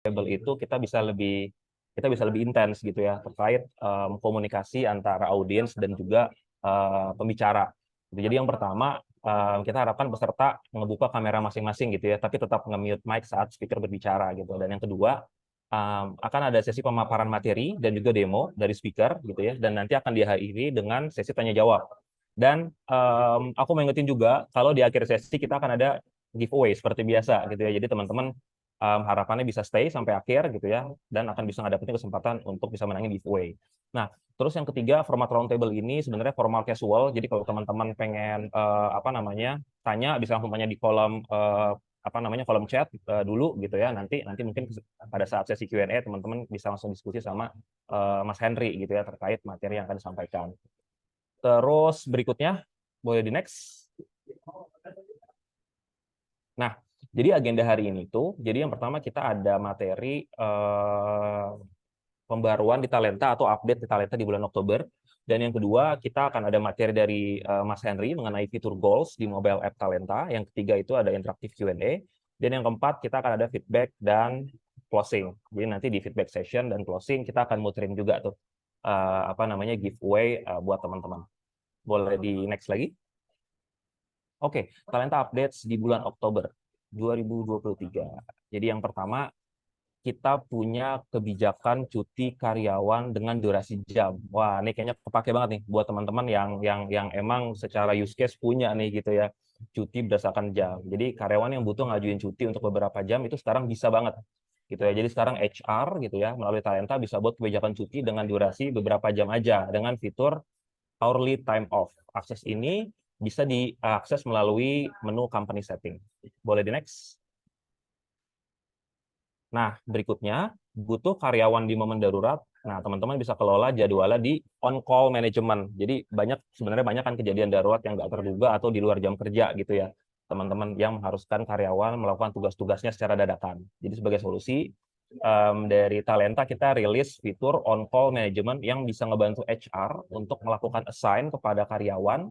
table itu kita bisa lebih intens gitu ya terkait komunikasi antara audiens dan juga pembicara. Jadi yang pertama kita harapkan peserta ngebuka kamera masing-masing gitu ya, tapi tetap nge-mute mic saat speaker berbicara gitu. Dan yang kedua akan ada sesi pemaparan materi dan juga demo dari speaker gitu ya, dan nanti akan diakhiri dengan sesi tanya jawab. Dan aku mau ingetin juga kalau di akhir sesi kita akan ada giveaway seperti biasa gitu ya. Jadi teman-teman harapannya bisa stay sampai akhir gitu ya, dan akan bisa ngedapetin kesempatan untuk bisa menangin giveaway. Nah, terus yang ketiga, format roundtable ini sebenarnya formal casual. Jadi kalau teman-teman pengen tanya, bisa langsung tanya di kolom kolom chat dulu gitu ya. Nanti mungkin pada saat sesi Q&A teman-teman bisa langsung diskusi sama Mas Henry gitu ya terkait materi yang akan disampaikan. Terus berikutnya boleh di next. Nah, jadi agenda hari ini tuh, jadi yang pertama kita ada materi pembaruan di Talenta atau update di Talenta di bulan Oktober. Dan yang kedua, kita akan ada materi dari Mas Henry mengenai fitur goals di mobile app Talenta. Yang ketiga itu ada interaktif Q&A. Dan yang keempat, kita akan ada feedback dan closing. Jadi nanti di feedback session dan closing kita akan muterin juga tuh giveaway buat teman-teman. Boleh di next lagi? Oke, Talenta Updates di bulan Oktober 2023. Jadi yang pertama, kita punya kebijakan cuti karyawan dengan durasi jam. Wah, ini kayaknya kepake banget nih buat teman-teman yang emang secara use case punya nih gitu ya, cuti berdasarkan jam. Jadi karyawan yang butuh ngajuin cuti untuk beberapa jam itu sekarang bisa banget gitu ya. Jadi sekarang HR gitu ya melalui Talenta bisa buat kebijakan cuti dengan durasi beberapa jam aja dengan fitur hourly time off. Akses ini bisa diakses melalui menu company setting. Boleh di next? Nah, berikutnya, butuh karyawan di momen darurat. Nah, teman-teman bisa kelola jadwalnya di on-call management. Jadi, sebenarnya banyak kan kejadian darurat yang nggak terduga atau di luar jam kerja gitu ya. Teman-teman yang mengharuskan karyawan melakukan tugas-tugasnya secara dadakan. Jadi, sebagai solusi, dari Talenta kita rilis fitur on-call management yang bisa ngebantu HR untuk melakukan assign kepada karyawan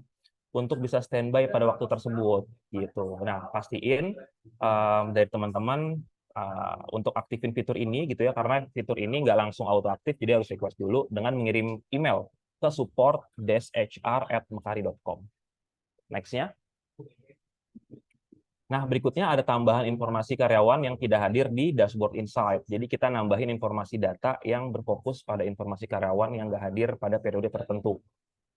untuk bisa standby pada waktu tersebut gitu. Nah, pastiin dari teman-teman untuk aktifin fitur ini gitu ya, karena fitur ini nggak langsung auto aktif, jadi harus request dulu dengan mengirim email ke support-hr@mekari.com. Next-nya. Nah, berikutnya ada tambahan informasi karyawan yang tidak hadir di dashboard insight. Jadi kita nambahin informasi data yang berfokus pada informasi karyawan yang nggak hadir pada periode tertentu.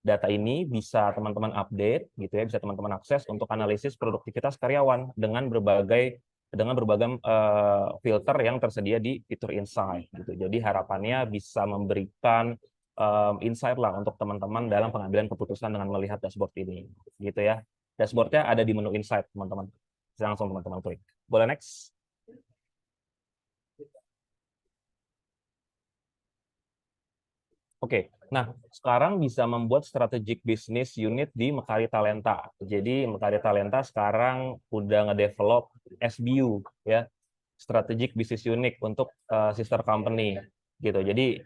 Data ini bisa teman-teman update gitu ya, bisa teman-teman akses untuk analisis produktivitas karyawan dengan berbagai filter yang tersedia di fitur Insight gitu. Jadi harapannya bisa memberikan insight lah untuk teman-teman dalam pengambilan keputusan dengan melihat dashboard ini gitu ya. Dashboardnya ada di menu Insight, teman-teman. Bisa langsung teman-teman klik. Boleh next? Oke, nah sekarang bisa membuat strategic business unit di Mekari Talenta. Jadi Mekari Talenta sekarang udah ngedevelop SBU ya, strategic business unit untuk sister company gitu. Jadi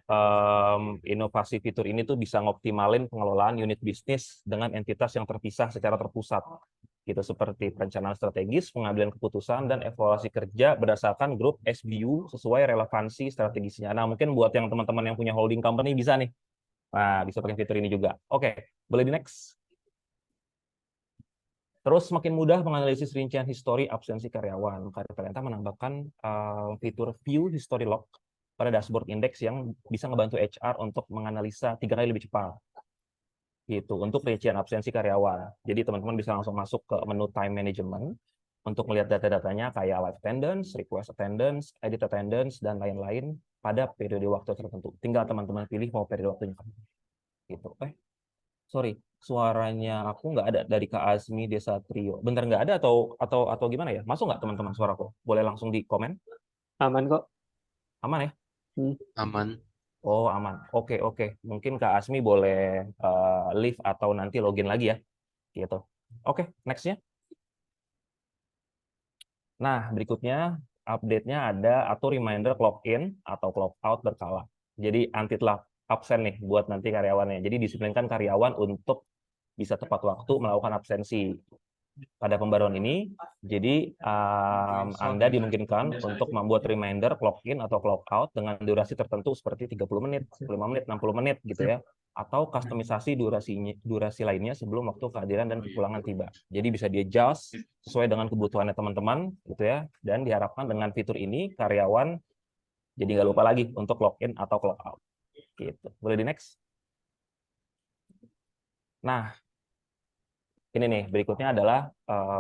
inovasi fitur ini tuh bisa ngoptimalin pengelolaan unit bisnis dengan entitas yang terpisah secara terpusat gitu, seperti perencanaan strategis, pengambilan keputusan, dan evaluasi kerja berdasarkan grup SBU sesuai relevansi strategisnya. Nah, mungkin buat yang teman-teman yang punya holding company bisa nih. Nah, bisa pakai fitur ini juga. Oke, boleh di next. Terus semakin mudah menganalisis rincian histori absensi karyawan. Talenta menambahkan fitur View History Log pada dashboard index yang bisa ngebantu HR untuk menganalisa 3 kali lebih cepat. Gitu, untuk rincian absensi karyawan. Jadi teman-teman bisa langsung masuk ke menu time management untuk melihat data-datanya kayak live attendance, request attendance, edit attendance, dan lain-lain pada periode waktu tertentu. Tinggal teman-teman pilih mau periode waktunya kapan. Gitu. Sorry, suaranya aku nggak ada dari Kak Azmi Desa Trio. Bentar, nggak ada atau gimana ya? Masuk nggak teman-teman suaraku? Boleh langsung di komen. Aman kok. Aman ya? Aman. Oh, aman. Oke, oke. Mungkin Kak Azmi boleh leave atau nanti login lagi ya. Gitu. Oke, next-nya. Nah, berikutnya update-nya ada atur reminder clock in atau clock out berkala. Jadi anti telah absen nih buat nanti karyawannya. Jadi disiplinkan karyawan untuk bisa tepat waktu melakukan absensi. pada pembaruan ini. Jadi Anda dimungkinkan untuk membuat reminder clock in atau clock out dengan durasi tertentu seperti 30 menit, 45 menit, 60 menit gitu ya. Atau kustomisasi durasi lainnya sebelum waktu kehadiran dan kepulangan tiba. Jadi bisa di-adjust sesuai dengan kebutuhannya teman-teman gitu ya. Dan diharapkan dengan fitur ini karyawan jadi nggak lupa lagi untuk login atau clock out. Gitu. Boleh di next? Nah, ini nih berikutnya adalah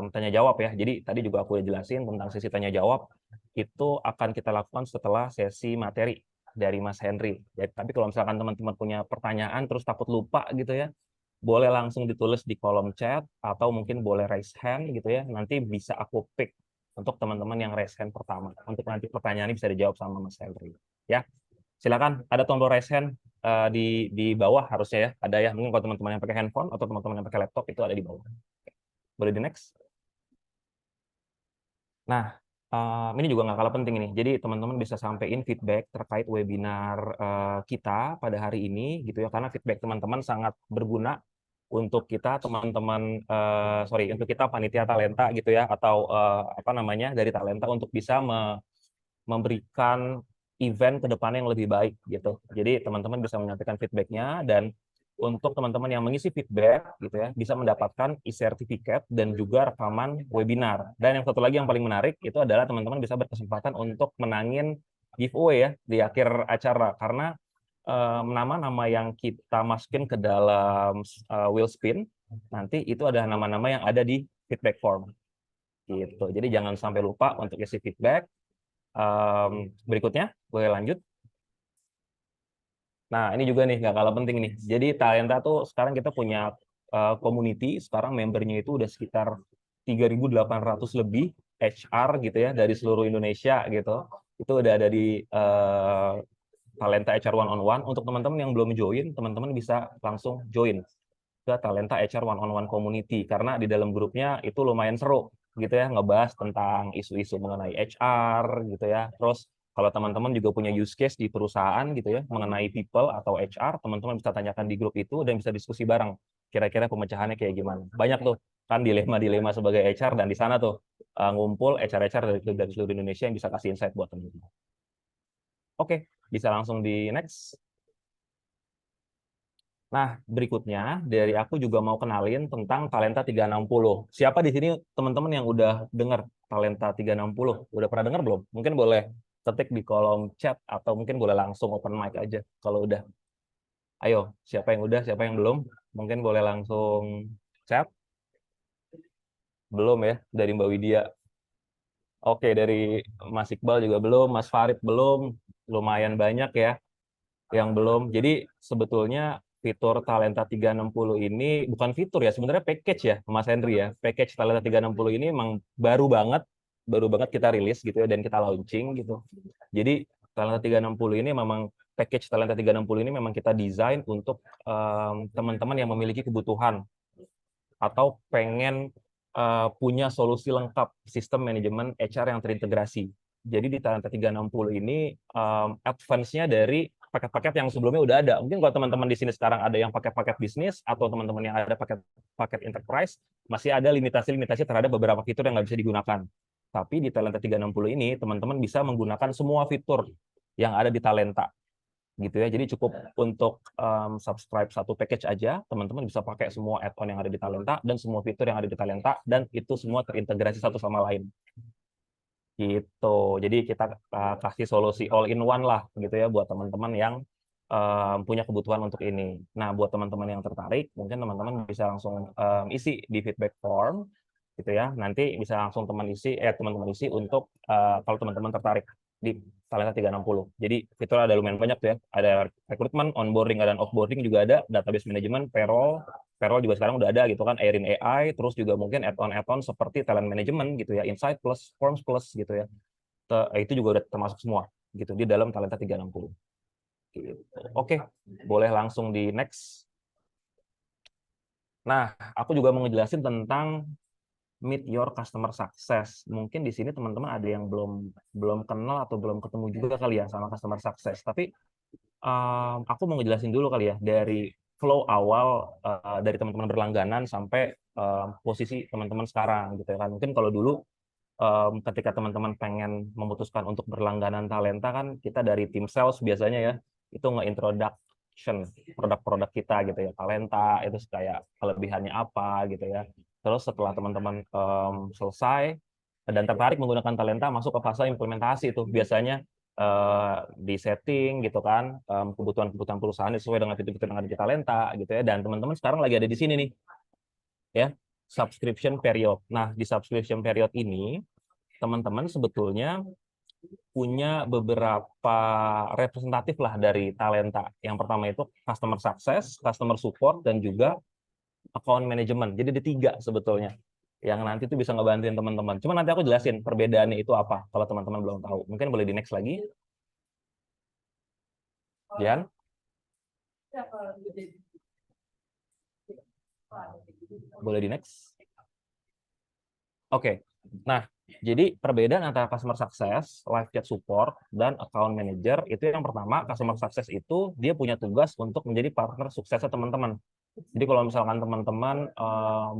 tanya jawab ya. Jadi tadi juga aku udah jelasin tentang sesi tanya jawab itu akan kita lakukan setelah sesi materi dari Mas Henry. Jadi, tapi kalau misalkan teman-teman punya pertanyaan terus takut lupa gitu ya, boleh langsung ditulis di kolom chat atau mungkin boleh raise hand gitu ya. Nanti bisa aku pick untuk teman-teman yang raise hand pertama. Untuk nanti pertanyaannya bisa dijawab sama Mas Henry. Ya, silakan. Ada tombol raise hand di bawah harusnya ya. Ada ya. Mungkin kalau teman-teman yang pakai handphone atau teman-teman yang pakai laptop itu ada di bawah. Boleh di next. Nah, ini juga nggak kalah penting nih. Jadi teman-teman bisa sampaikan feedback terkait webinar kita pada hari ini gitu ya. Karena feedback teman-teman sangat berguna untuk kita teman-teman untuk kita panitia talenta gitu ya, atau apa namanya dari talenta untuk bisa memberikan event ke depannya yang lebih baik gitu. Jadi teman-teman bisa menyampaikan feedbacknya, dan untuk teman-teman yang mengisi feedback gitu ya bisa mendapatkan e-sertifikat dan juga rekaman webinar. Dan yang satu lagi yang paling menarik itu adalah teman-teman bisa berkesempatan untuk menangin giveaway ya di akhir acara, karena nama-nama yang kita masukin ke dalam wheel spin nanti itu adalah nama-nama yang ada di feedback form gitu. Jadi jangan sampai lupa untuk isi feedback. Berikutnya boleh lanjut. Nah, ini juga nih nggak kalah penting nih. Jadi talenta tuh sekarang kita punya community, sekarang membernya itu udah sekitar 3.800 lebih HR gitu ya dari seluruh Indonesia gitu. Itu udah ada di Talenta HR One on One. Untuk teman-teman yang belum join, teman-teman bisa langsung join ke Talenta HR One on One Community, karena di dalam grupnya itu lumayan seru gitu ya, ngebahas tentang isu-isu mengenai HR gitu ya. Terus kalau teman-teman juga punya use case di perusahaan gitu ya mengenai people atau HR, teman-teman bisa tanyakan di grup itu dan bisa diskusi bareng. Kira-kira pemecahannya kayak gimana? Banyak tuh kan dilema-dilema sebagai HR, dan di sana tuh ngumpul HR-HR dari seluruh Indonesia yang bisa kasih insight buat teman-teman. Oke, bisa langsung di next. Nah, berikutnya dari aku juga mau kenalin tentang Talenta 360. Siapa di sini teman-teman yang udah dengar Talenta 360? Udah pernah dengar belum? Mungkin boleh ketik di kolom chat atau mungkin boleh langsung open mic aja kalau udah. Ayo, siapa yang udah, siapa yang belum? Mungkin boleh langsung chat. Belum ya, dari Mbak Widya. Oke, dari Mas Iqbal juga belum, Mas Farid belum. Lumayan banyak ya yang belum. Jadi sebetulnya fitur Talenta 360 ini bukan fitur ya, sebenarnya package ya, Mas Henry ya. Package Talenta 360 ini memang baru banget kita rilis gitu ya dan kita launching gitu. Jadi Talenta 360 ini memang package Talenta 360 ini memang kita desain untuk teman-teman yang memiliki kebutuhan atau pengen punya solusi lengkap sistem manajemen HR yang terintegrasi. Jadi di Talenta 360 ini advance-nya dari paket-paket yang sebelumnya udah ada. Mungkin kalau teman-teman di sini sekarang ada yang pakai paket bisnis atau teman-teman yang ada paket enterprise, masih ada limitasi-limitasi terhadap beberapa fitur yang nggak bisa digunakan. Tapi di Talenta 360 ini, teman-teman bisa menggunakan semua fitur yang ada di Talenta gitu ya. Jadi cukup untuk subscribe satu package aja, teman-teman bisa pakai semua add-on yang ada di Talenta dan semua fitur yang ada di Talenta, dan itu semua terintegrasi satu sama lain. Gitu. Jadi kita kasih solusi all in one lah gitu ya buat teman-teman yang punya kebutuhan untuk ini. Nah, buat teman-teman yang tertarik, mungkin teman-teman bisa langsung isi di feedback form gitu ya. Nanti bisa langsung teman-teman isi untuk kalau teman-teman tertarik di Talenta 360. Jadi fitur ada lumayan banyak tuh ya. Ada rekrutmen, onboarding, dan offboarding juga ada, database management, payroll juga sekarang udah ada gitu kan, Airin AI, terus juga mungkin add-on seperti talent management gitu ya, Insight Plus, Forms Plus gitu ya. Itu juga udah termasuk semua gitu di dalam Talenta 360. Gitu. Oke, boleh langsung di next. Nah, aku juga mau ngejelasin tentang Meet Your Customer Success. Mungkin di sini teman-teman ada yang belum kenal atau belum ketemu juga kali ya sama Customer Success. Tapi aku mau ngejelasin dulu kali ya dari flow awal dari teman-teman berlangganan sampai posisi teman-teman sekarang gitu ya kan. Mungkin kalau dulu ketika teman-teman pengen memutuskan untuk berlangganan talenta kan kita dari tim sales biasanya ya itu nge-introduction produk-produk kita gitu ya, talenta itu kayak kelebihannya apa gitu ya. Terus setelah teman-teman selesai dan tertarik menggunakan talenta, masuk ke fase implementasi itu biasanya di setting gitu kan, kebutuhan-kebutuhan perusahaan sesuai dengan fitur-fitur yang ada di talenta gitu ya. Dan teman-teman sekarang lagi ada di sini nih ya, subscription period. Nah, di subscription period ini teman-teman sebetulnya punya beberapa representatif lah dari talenta. Yang pertama itu customer success, customer support, dan juga account management. Jadi ada 3 sebetulnya yang nanti itu bisa ngebantuin teman-teman. Cuma nanti aku jelasin perbedaannya itu apa kalau teman-teman belum tahu. Mungkin boleh di next lagi, Jan. Boleh di next. Oke. Nah, jadi perbedaan antara customer success, live chat support, dan account manager itu yang pertama, customer success itu dia punya tugas untuk menjadi partner suksesnya teman-teman. Jadi kalau misalkan teman-teman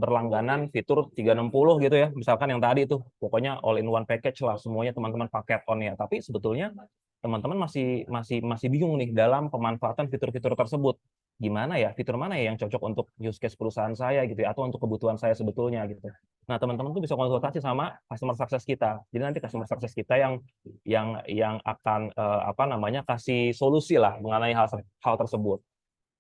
berlangganan fitur 360 gitu ya, misalkan yang tadi itu, pokoknya all in one package lah, semuanya teman-teman pakai add-on-nya. Tapi sebetulnya teman-teman masih bingung nih dalam pemanfaatan fitur-fitur tersebut. Gimana ya, fitur mana ya yang cocok untuk use case perusahaan saya gitu ya, atau untuk kebutuhan saya sebetulnya gitu. Nah, teman-teman tuh bisa konsultasi sama customer success kita. Jadi nanti customer success kita yang akan apa namanya kasih solusi lah mengenai hal tersebut.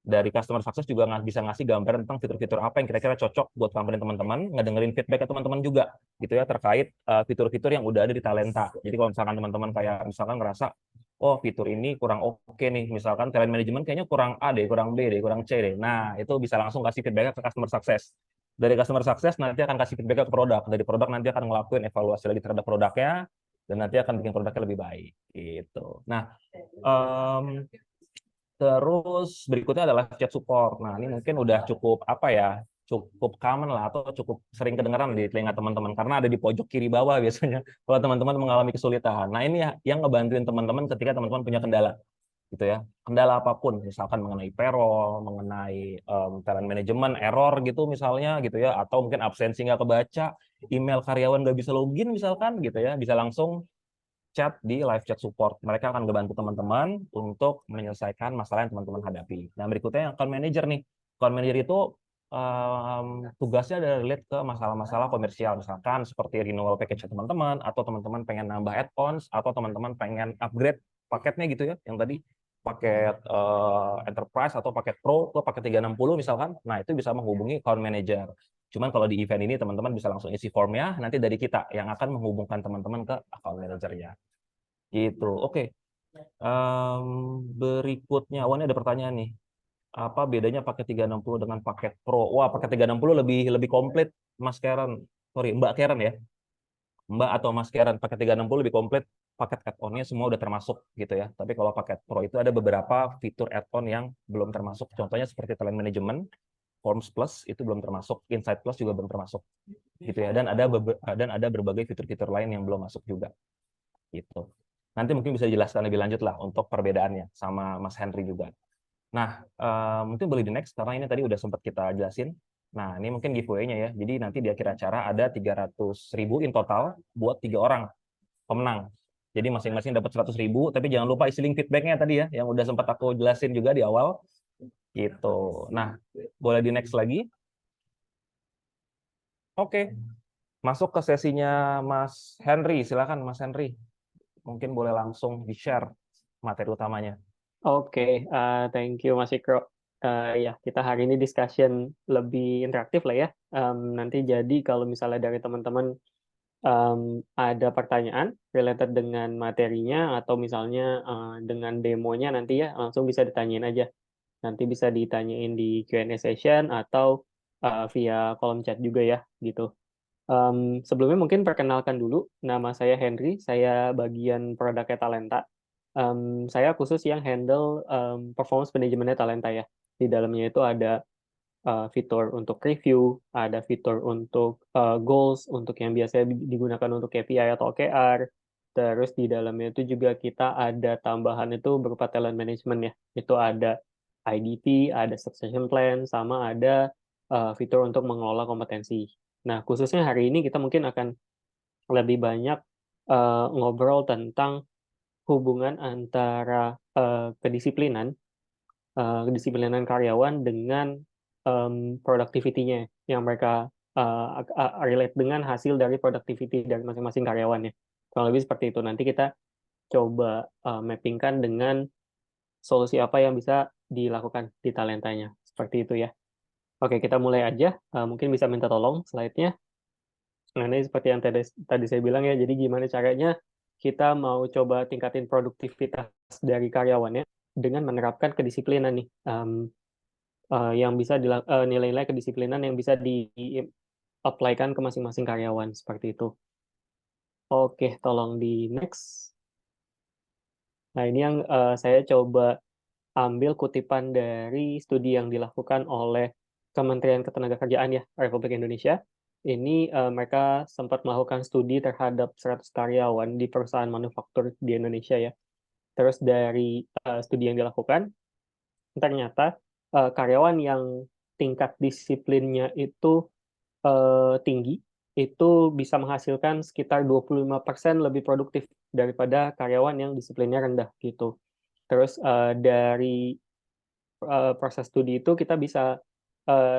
Dari customer success juga bisa ngasih gambaran tentang fitur-fitur apa yang kira-kira cocok buat company teman-teman, ngedengerin feedback ke teman-teman juga gitu ya terkait fitur-fitur yang udah ada di talenta. Jadi kalau misalkan teman-teman kayak misalkan ngerasa oh fitur ini kurang oke nih, misalkan talent management kayaknya kurang A deh, kurang B deh, kurang C deh. Nah, itu bisa langsung kasih feedback ke customer success. Dari customer success nanti akan kasih feedback ke produk. Dari produk nanti akan ngelakuin evaluasi lagi terhadap produknya dan nanti akan bikin produknya lebih baik gitu. Nah, terus berikutnya adalah chat support. Nah, ini mungkin udah cukup apa ya, cukup common lah atau cukup sering kedengeran di telinga teman-teman karena ada di pojok kiri bawah biasanya kalau teman-teman mengalami kesulitan. Nah, ini ya yang ngebantuin teman-teman ketika teman-teman punya kendala gitu ya. Kendala apapun, misalkan mengenai payroll, mengenai talent management, error gitu misalnya gitu ya, atau mungkin absensi nggak kebaca, email karyawan nggak bisa login misalkan gitu ya, bisa langsung chat di live chat support. Mereka akan membantu teman-teman untuk menyelesaikan masalah yang teman-teman hadapi. Nah, berikutnya yang account manager nih. Account manager itu tugasnya adalah relate ke masalah-masalah komersial, misalkan seperti renewal package teman-teman, atau teman-teman pengen nambah add-ons, atau teman-teman pengen upgrade paketnya gitu ya, yang tadi paket enterprise atau paket pro ke paket 360 misalkan. Nah, itu bisa menghubungi account manager. Cuman kalau di event ini teman-teman bisa langsung isi formnya, nanti dari kita yang akan menghubungkan teman-teman ke account manager-nya. Gitu. Oke. Berikutnya, wah ini ada pertanyaan nih. Apa bedanya paket 360 dengan paket Pro? Wah, paket 360 lebih komplit, Mas Karen. Sorry, Mbak Karen ya. Mbak atau Mas Karen, paket 360 lebih komplit. Paket add-on-nya semua udah termasuk gitu ya. Tapi kalau paket Pro itu ada beberapa fitur add-on yang belum termasuk. Contohnya seperti talent management, Forms Plus itu belum termasuk, Insight Plus juga belum termasuk gitu ya. Dan ada berbagai fitur-fitur lain yang belum masuk juga gitu. Nanti mungkin bisa dijelaskan lebih lanjut lah untuk perbedaannya sama Mas Henry juga. Nah, mungkin boleh di next karena ini tadi udah sempat kita jelasin. Nah, ini mungkin giveaway-nya ya. Jadi nanti di akhir acara ada 300.000 in total buat 3 orang pemenang. Jadi masing-masing dapat 100.000, tapi jangan lupa isi link feedback-nya tadi ya, yang udah sempat aku jelasin juga di awal. Gitu. Nah, boleh di next lagi. Oke, masuk ke sesinya Mas Henry. Silakan Mas Henry. Mungkin boleh langsung di-share materi utamanya. Oke, thank you Mas Ikro. Ya, kita hari ini discussion lebih interaktif lah ya. Nanti jadi kalau misalnya dari teman-teman ada pertanyaan related dengan materinya atau misalnya dengan demonya nanti ya langsung bisa ditanyain aja. Nanti bisa ditanyain di Q&A session atau via kolom chat juga ya gitu. Sebelumnya mungkin perkenalkan dulu, nama saya Henry, saya bagian produknya Talenta. Saya khusus yang handle performance manajemennya Talenta ya. Di dalamnya itu ada fitur untuk review, ada fitur untuk goals, untuk yang biasanya digunakan untuk KPI atau OKR. Terus di dalamnya itu juga kita ada tambahan itu berupa talent management ya. Itu ada IDP, ada succession plan, sama ada fitur untuk mengelola kompetensi. Nah, khususnya hari ini kita mungkin akan lebih banyak ngobrol tentang hubungan antara kedisiplinan karyawan dengan productivity-nya yang mereka relate dengan hasil dari productivity dari masing-masing karyawannya. Kurang lebih seperti itu. Nanti kita coba mappingkan dengan solusi apa yang bisa dilakukan di talentanya. Seperti itu ya. Oke, kita mulai aja. Mungkin bisa minta tolong slide-nya. Nah, ini seperti yang tadi saya bilang ya, jadi gimana caranya kita mau coba tingkatin produktivitas dari karyawannya dengan menerapkan kedisiplinan nih, yang bisa nilai-nilai kedisiplinan yang bisa di-apply-kan ke masing-masing karyawan, seperti itu. Oke, tolong di next. Nah, ini yang saya coba ambil kutipan dari studi yang dilakukan oleh Kementerian Ketenagakerjaan ya, Republik Indonesia. Ini mereka sempat melakukan studi terhadap 100 karyawan di perusahaan manufaktur di Indonesia ya. Terus dari studi yang dilakukan, ternyata karyawan yang tingkat disiplinnya itu tinggi, itu bisa menghasilkan sekitar 25% lebih produktif daripada karyawan yang disiplinnya rendah gitu. Terus dari proses studi itu kita bisa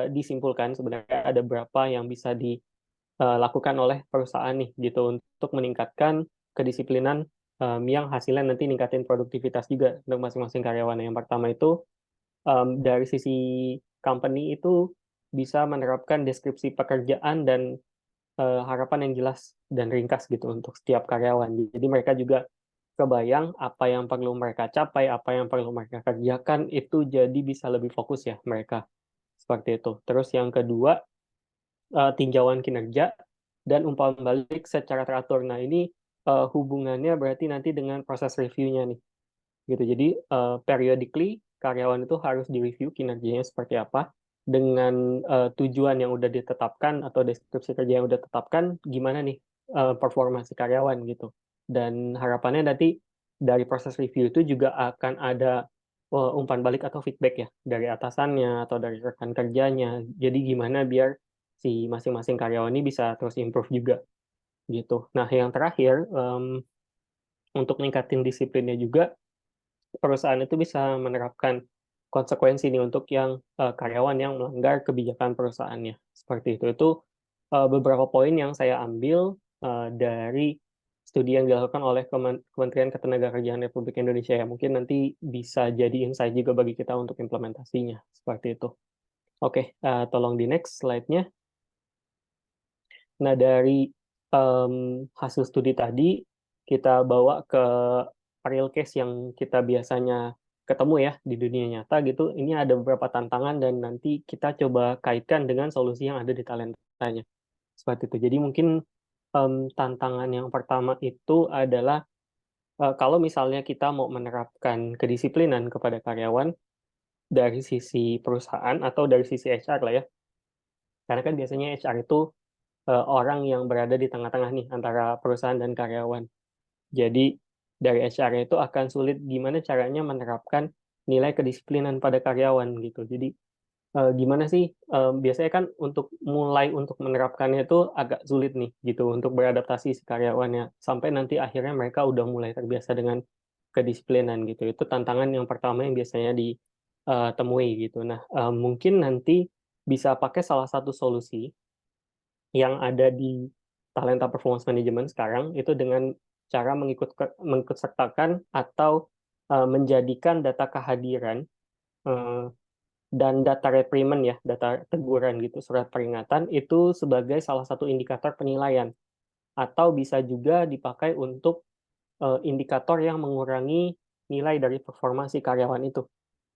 disimpulkan sebenarnya ada berapa yang bisa dilakukan oleh perusahaan nih gitu untuk meningkatkan kedisiplinan yang hasilnya nanti ningkatin produktivitas juga untuk masing-masing karyawan. Yang pertama itu dari sisi company itu bisa menerapkan deskripsi pekerjaan dan harapan yang jelas dan ringkas gitu untuk setiap karyawan. Jadi mereka juga kebayang apa yang perlu mereka capai, apa yang perlu mereka kerjakan, itu jadi bisa lebih fokus ya mereka. Seperti itu. Terus yang kedua, tinjauan kinerja dan umpan balik secara teratur. Nah, ini hubungannya berarti nanti dengan proses reviewnya nih. Gitu. Jadi, periodically karyawan itu harus direview kinerjanya seperti apa, dengan tujuan yang udah ditetapkan atau deskripsi kerja yang udah ditetapkan, gimana nih performa si karyawan gitu. Dan harapannya nanti dari proses review itu juga akan ada umpan balik atau feedback ya dari atasannya atau dari rekan kerjanya. Jadi gimana biar si masing-masing karyawan ini bisa terus improve juga gitu. Nah, yang terakhir untuk ningkatin disiplinnya juga perusahaan itu bisa menerapkan konsekuensi nih untuk yang karyawan yang melanggar kebijakan perusahaannya. Seperti itu. Itu beberapa poin yang saya ambil dari studi yang dilakukan oleh Kementerian Ketenagakerjaan Republik Indonesia ya. Mungkin nanti bisa jadi insight juga bagi kita untuk implementasinya. Seperti itu. Oke, tolong di next slide-nya. Nah, dari hasil studi tadi, kita bawa ke real case yang kita biasanya ketemu ya di dunia nyata gitu. Ini ada beberapa tantangan dan nanti kita coba kaitkan dengan solusi yang ada di talentanya. Seperti itu. Jadi mungkin tantangan yang pertama itu adalah kalau misalnya kita mau menerapkan kedisiplinan kepada karyawan dari sisi perusahaan atau dari sisi HR lah ya. Karena kan biasanya HR itu orang yang berada di tengah-tengah nih antara perusahaan dan karyawan. Jadi dari HR itu akan sulit gimana caranya menerapkan nilai kedisiplinan pada karyawan gitu. Jadi gimana sih biasanya kan untuk mulai untuk menerapkannya itu agak sulit nih gitu untuk beradaptasi si karyawannya sampai nanti akhirnya mereka udah mulai terbiasa dengan kedisiplinan gitu. Itu tantangan yang pertama yang biasanya ditemui gitu. Nah, mungkin nanti bisa pakai salah satu solusi yang ada di Talenta Performance Management sekarang itu dengan cara mengikutsertakan atau menjadikan data kehadiran dan data reprimand ya, data teguran gitu, surat peringatan itu sebagai salah satu indikator penilaian atau bisa juga dipakai untuk indikator yang mengurangi nilai dari performa si karyawan itu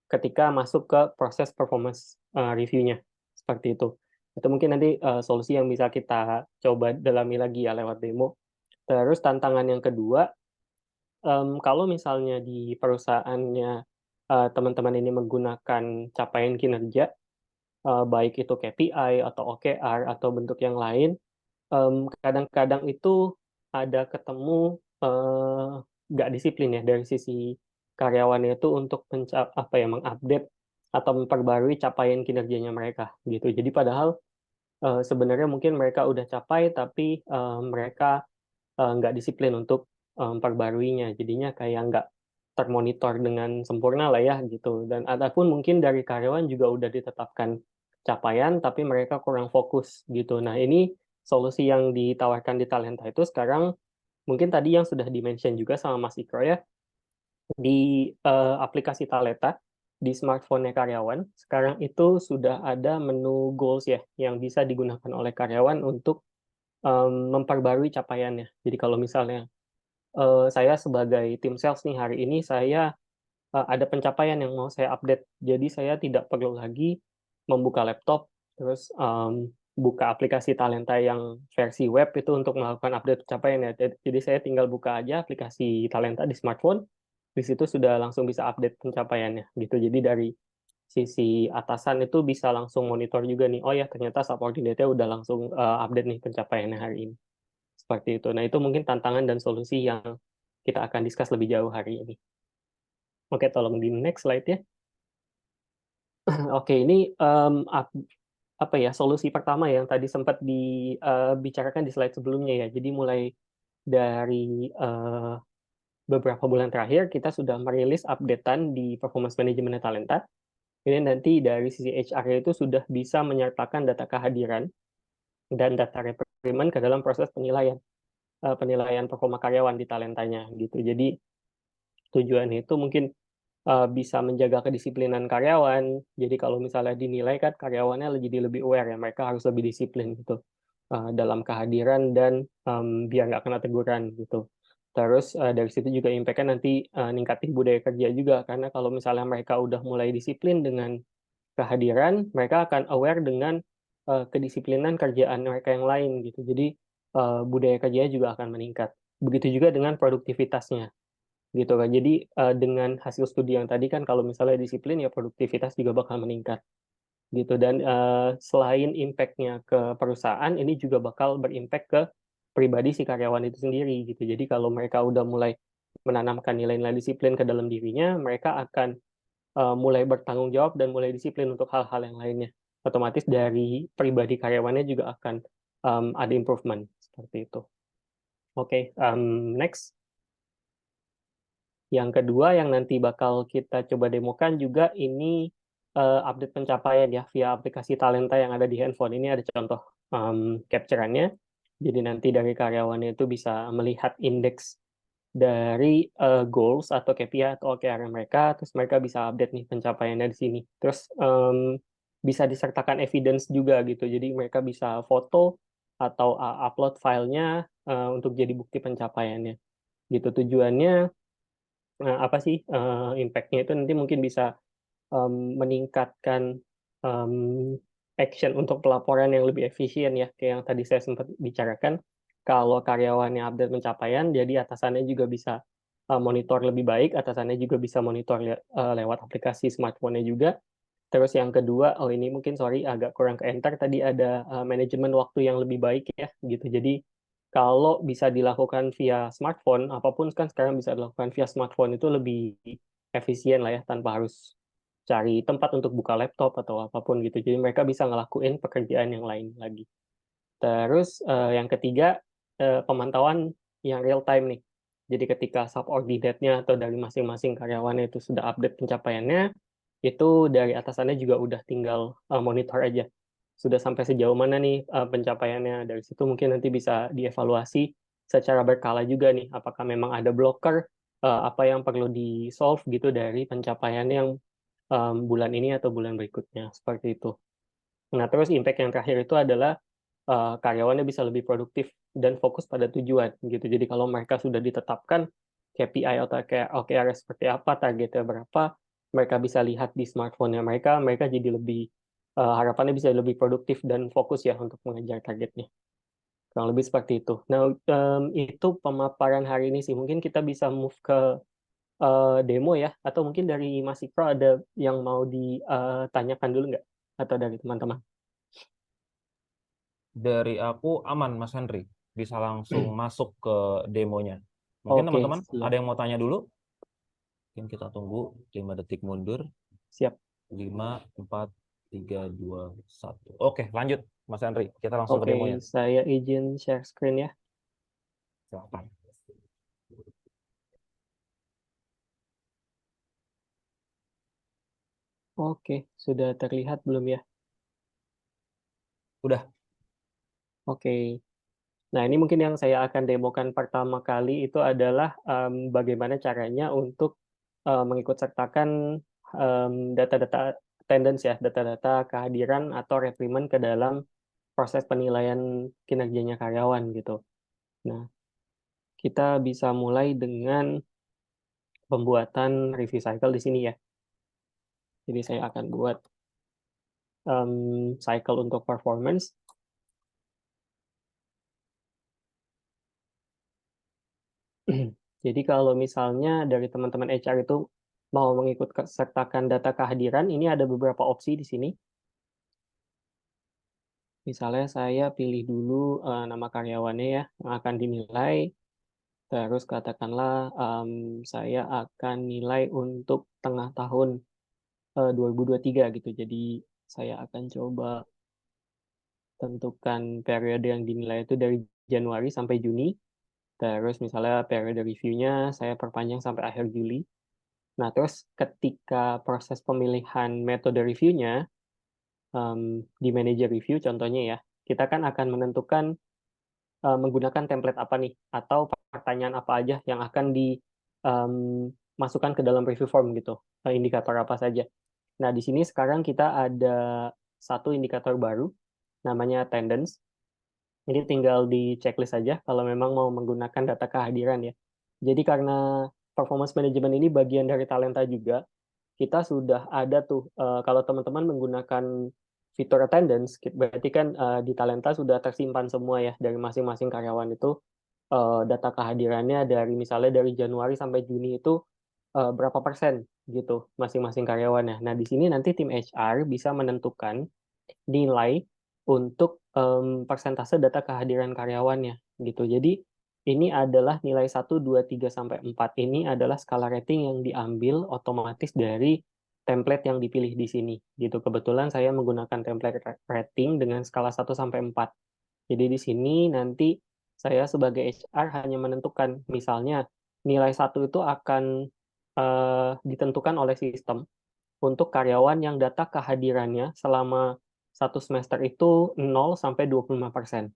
ketika masuk ke proses performance review-nya. Seperti itu. Itu mungkin nanti solusi yang bisa kita coba dalami lagi ya lewat demo. Terus tantangan yang kedua, kalau misalnya di perusahaannya teman-teman ini menggunakan capaian kinerja, baik itu KPI atau OKR atau bentuk yang lain, kadang-kadang itu ada ketemu nggak disiplin ya dari sisi karyawannya itu untuk apa ya mengupdate atau memperbarui capaian kinerjanya mereka gitu. Jadi padahal sebenarnya mungkin mereka udah capai tapi mereka nggak disiplin untuk memperbaruinya. Jadinya kayak nggak termonitor dengan sempurna lah ya gitu. Dan ataupun mungkin dari karyawan juga udah ditetapkan capaian tapi mereka kurang fokus gitu. Nah, ini solusi yang ditawarkan di Talenta itu sekarang mungkin tadi yang sudah di-mention juga sama Mas Ikro ya, di aplikasi Talenta di smartphone-nya karyawan, sekarang itu sudah ada menu goals ya yang bisa digunakan oleh karyawan untuk memperbarui capaiannya. Jadi kalau misalnya saya sebagai tim sales nih hari ini saya ada pencapaian yang mau saya update. Jadi saya tidak perlu lagi membuka laptop, terus buka aplikasi Talenta yang versi web itu untuk melakukan update pencapaian ya. Jadi saya tinggal buka aja aplikasi Talenta di smartphone, di situ sudah langsung bisa update pencapaiannya gitu. Jadi dari sisi atasan itu bisa langsung monitor juga nih, oh ya ternyata subordinate-nya udah langsung update nih pencapaiannya hari ini. Seperti itu. Nah itu mungkin tantangan dan solusi yang kita akan discuss lebih jauh hari ini. Oke, tolong di next slide ya. Oke, ini apa ya solusi pertama yang tadi sempat dibicarakan di slide sebelumnya ya. Jadi mulai dari beberapa bulan terakhir kita sudah merilis updatean di performance management Talenta. Ini nanti dari sisi HR itu sudah bisa menyertakan data kehadiran dan data requirement ke dalam proses penilaian performa karyawan di Talentanya gitu. Jadi tujuannya itu mungkin bisa menjaga kedisiplinan karyawan. Jadi kalau misalnya dinilai kan karyawannya jadi lebih aware ya, mereka harus lebih disiplin gitu dalam kehadiran dan biar nggak kena teguran gitu. Terus dari situ juga impact-nya nanti ningkatin budaya kerja juga karena kalau misalnya mereka udah mulai disiplin dengan kehadiran, mereka akan aware dengan kedisiplinan kerjaan mereka yang lain gitu. Jadi budaya kerjanya juga akan meningkat. Begitu juga dengan produktivitasnya gitu kan. Jadi dengan hasil studi yang tadi kan kalau misalnya disiplin ya produktivitas juga bakal meningkat gitu. Dan selain impact-nya ke perusahaan, ini juga bakal berimpact ke pribadi si karyawan itu sendiri gitu. Jadi kalau mereka udah mulai menanamkan nilai-nilai disiplin ke dalam dirinya, mereka akan mulai bertanggung jawab dan mulai disiplin untuk hal-hal yang lainnya. Otomatis dari pribadi karyawannya juga akan ada improvement seperti itu. Oke, next. Yang kedua yang nanti bakal kita coba demokan juga ini update pencapaian ya via aplikasi Talenta yang ada di handphone. Ini ada contoh capture-annya. Jadi nanti dari karyawannya itu bisa melihat indeks dari goals atau KPI atau OKR mereka, terus mereka bisa update nih pencapaiannya di sini. Terus bisa disertakan evidence juga gitu. Jadi mereka bisa foto atau upload filenya untuk jadi bukti pencapaiannya. Gitu tujuannya apa sih impact-nya itu nanti mungkin bisa meningkatkan action untuk pelaporan yang lebih efisien ya, kayak yang tadi saya sempat bicarakan. Kalau karyawannya update pencapaian, jadi atasannya juga bisa monitor lebih baik, atasannya juga bisa monitor lewat aplikasi smartphone-nya juga. Terus yang kedua, oh ini mungkin sorry agak kurang ke enter tadi ada manajemen waktu yang lebih baik ya gitu. Jadi kalau bisa dilakukan via smartphone, apapun kan sekarang bisa dilakukan via smartphone itu lebih efisien lah ya tanpa harus cari tempat untuk buka laptop atau apapun gitu. Jadi mereka bisa ngelakuin pekerjaan yang lain lagi. Terus yang ketiga pemantauan yang real time nih. Jadi ketika subordinate-nya atau dari masing-masing karyawannya itu sudah update pencapaiannya, itu dari atasannya juga udah tinggal monitor aja. Sudah sampai sejauh mana nih pencapaiannya. Dari situ mungkin nanti bisa dievaluasi secara berkala juga nih, apakah memang ada blocker, apa yang perlu di-solve gitu dari pencapaian yang bulan ini atau bulan berikutnya, seperti itu. Nah, terus impact yang terakhir itu adalah karyawannya bisa lebih produktif dan fokus pada tujuan gitu. Jadi kalau mereka sudah ditetapkan KPI atau kayak OKR seperti apa, targetnya berapa, mereka bisa lihat di smartphone-nya mereka, mereka jadi lebih harapannya bisa lebih produktif dan fokus ya untuk mengejar targetnya. Kurang lebih seperti itu. Nah, itu pemaparan hari ini sih. Mungkin kita bisa move ke demo ya, atau mungkin dari Mas Ikro ada yang mau ditanyakan dulu nggak? Atau dari teman-teman? Dari aku aman, Mas Henry. Bisa langsung masuk ke demonya. Mungkin Oke, teman-teman ada siap. yang mau tanya dulu? Mungkin kita tunggu 5 detik mundur. Siap. 5, 4, 3, 2, 1. Oke, lanjut Mas Henry. Kita langsung ke Oke, demonya. saya izin share screen ya. Silakan. Oke, sudah terlihat belum ya? Udah. Oke. Nah, ini mungkin yang saya akan demokan pertama kali itu adalah bagaimana caranya untuk mengikut sertakan data-data attendance ya, data-data kehadiran atau rekrutmen ke dalam proses penilaian kinerjanya karyawan gitu. Nah, kita bisa mulai dengan pembuatan review cycle di sini ya. Jadi saya akan buat cycle untuk performance. Jadi kalau misalnya dari teman-teman HR itu mau mengikut sertakan data kehadiran, ini ada beberapa opsi di sini. Misalnya saya pilih dulu nama karyawannya ya, yang akan dinilai. Terus katakanlah saya akan nilai untuk tengah tahun 2023 gitu. Jadi saya akan coba tentukan periode yang dinilai itu dari Januari sampai Juni. Terus misalnya periode reviewnya saya perpanjang sampai akhir Juli. Nah, terus ketika proses pemilihan metode reviewnya di manager review contohnya ya, kita kan akan menentukan menggunakan template apa nih, atau pertanyaan apa aja yang akan dimasukkan ke dalam review form gitu, indikator apa saja. Nah, di sini sekarang kita ada satu indikator baru, namanya attendance. Ini tinggal di checklist saja kalau memang mau menggunakan data kehadiran ya. Jadi karena performance management ini bagian dari talenta juga, kita sudah ada tuh kalau teman-teman menggunakan fitur attendance, berarti kan di talenta sudah tersimpan semua ya dari masing-masing karyawan itu data kehadirannya dari misalnya dari Januari sampai Juni itu berapa persen gitu masing-masing karyawannya. Nah, di sini nanti tim HR bisa menentukan nilai untuk persentase data kehadiran karyawannya gitu. Jadi ini adalah nilai 1, 2, 3, sampai 4 ini adalah skala rating yang diambil otomatis dari template yang dipilih di sini gitu. Kebetulan saya menggunakan template rating dengan skala 1 sampai 4. Jadi di sini nanti saya sebagai HR hanya menentukan misalnya nilai 1 itu akan ditentukan oleh sistem untuk karyawan yang data kehadirannya selama satu semester itu 0 sampai 25%.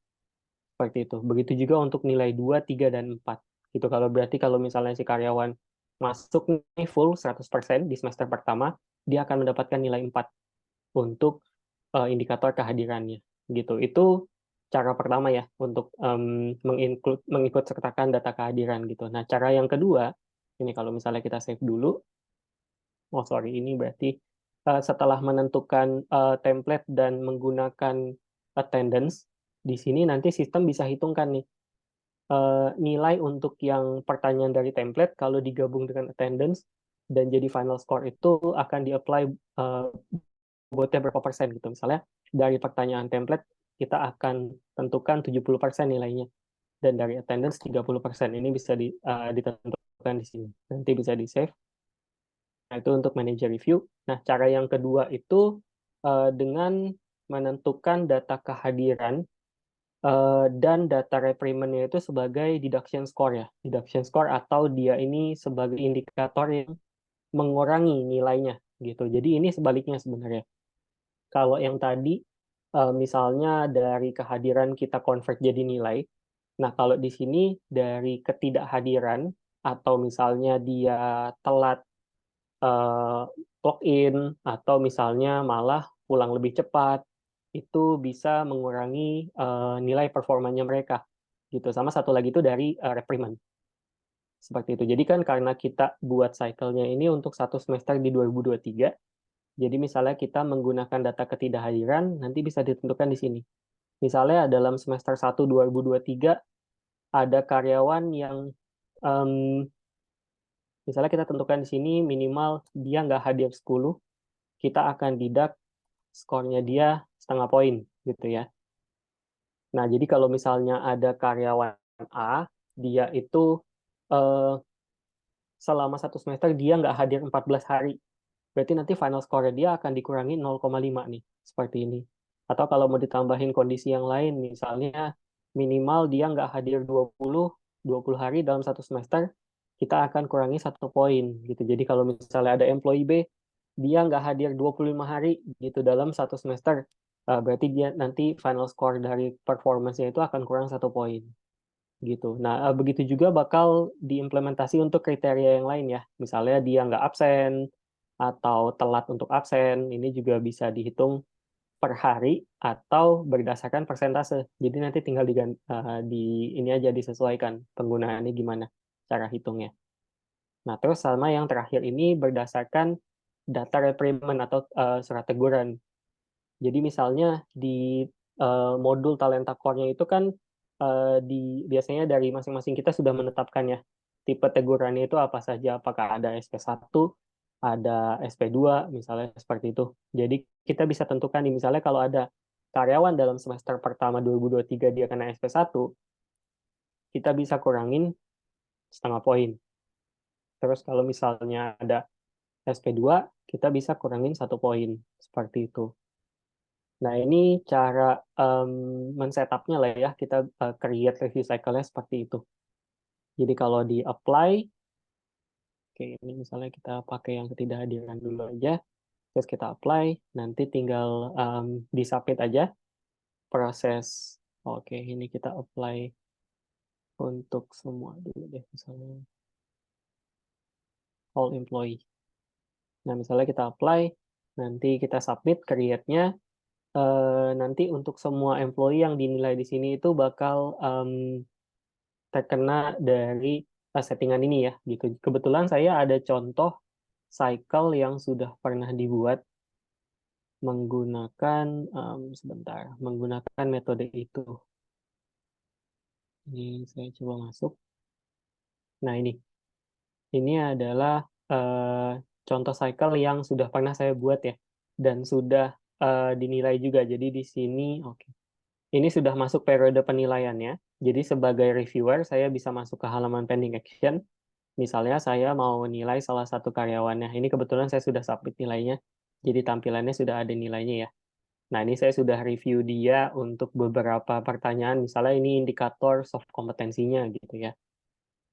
Seperti itu. Begitu juga untuk nilai 2, 3, dan 4. Gitu. Kalau berarti kalau misalnya si karyawan masuk nih full 100% di semester pertama, dia akan mendapatkan nilai 4 untuk indikator kehadirannya. Gitu. Itu cara pertama ya untuk mengikut sertakan data kehadiran gitu. Nah, cara yang kedua, ini kalau misalnya kita save dulu, oh sorry, ini berarti setelah menentukan template dan menggunakan attendance, di sini nanti sistem bisa hitungkan nih nilai untuk yang pertanyaan dari template kalau digabung dengan attendance dan jadi final score itu akan di-apply bobotnya berapa persen gitu. Misalnya dari pertanyaan template kita akan tentukan 70% nilainya dan dari attendance 30%. Ini bisa ditentukan di sini. Nanti bisa di-save. Nah, itu untuk manager review. Nah, cara yang kedua itu dengan menentukan data kehadiran dan data reprimennya itu sebagai deduction score ya. Deduction score atau dia ini sebagai indikator yang mengurangi nilainya gitu. Jadi ini sebaliknya sebenarnya. Kalau yang tadi misalnya dari kehadiran kita convert jadi nilai. Nah, kalau di sini dari ketidakhadiran atau misalnya dia telat eh, login atau misalnya malah pulang lebih cepat itu bisa mengurangi nilai performanya mereka gitu. Sama satu lagi itu dari reprimand seperti itu. Jadi kan karena kita buat cycle-nya ini untuk satu semester di 2023, jadi misalnya kita menggunakan data ketidakhadiran nanti bisa ditentukan di sini. Misalnya dalam semester 1 2023 ada karyawan yang um, misalnya kita tentukan di sini minimal dia nggak hadir 10, kita akan deduct skornya dia setengah poin gitu ya. Nah, jadi kalau misalnya ada karyawan A, dia itu eh, selama satu semester dia nggak hadir 14 hari. berarti nanti final score dia akan dikurangi 0,5 nih, seperti ini. Atau kalau mau ditambahin kondisi yang lain, misalnya minimal dia nggak hadir 20 hari dalam satu semester, kita akan kurangi 1 poin gitu. Jadi kalau misalnya ada employee B, dia nggak hadir 25 hari gitu dalam satu semester, berarti dia nanti final score dari performance-nya itu akan kurang 1 poin gitu. Nah, begitu juga bakal diimplementasi untuk kriteria yang lain ya. Misalnya dia nggak absen atau telat untuk absen, ini juga bisa dihitung per hari atau berdasarkan persentase. Jadi nanti tinggal di ini aja disesuaikan penggunaannya gimana cara hitungnya. Nah, terus sama yang terakhir ini berdasarkan data reprimand atau surat teguran. Jadi misalnya di modul Talenta Core-nya itu kan biasanya dari masing-masing kita sudah menetapkan ya tipe tegurannya itu apa saja, apakah ada SP1, ada SP2, misalnya seperti itu. Jadi kita bisa tentukan nih, misalnya kalau ada karyawan dalam semester pertama 2023 dia kena SP1, kita bisa kurangin 0,5 poin. Terus kalau misalnya ada SP2, kita bisa kurangin 1 poin, seperti itu. Nah, ini cara men-setupnya lah ya, kita create review cycle-nya seperti itu. Jadi kalau di apply, oke, ini misalnya kita pakai yang ketidakhadiran dulu aja, terus kita apply, nanti tinggal di-submit aja proses. Oke, ini kita apply untuk semua dulu deh, misalnya all employee. Nah, misalnya kita apply, nanti kita submit create-nya, nanti untuk semua employee yang dinilai di sini itu bakal terkena dari settingan ini ya gitu. Kebetulan saya ada contoh cycle yang sudah pernah dibuat menggunakan menggunakan metode itu. Ini saya coba masuk. Nah, ini adalah contoh cycle yang sudah pernah saya buat ya dan sudah dinilai juga. Jadi di sini oke. Ini sudah masuk periode penilaiannya. Jadi sebagai reviewer saya bisa masuk ke halaman pending action. Misalnya saya mau nilai salah satu karyawannya. Ini kebetulan saya sudah submit nilainya. Jadi tampilannya sudah ada nilainya ya. Nah, ini saya sudah review dia untuk beberapa pertanyaan. Misalnya ini indikator soft kompetensinya gitu ya.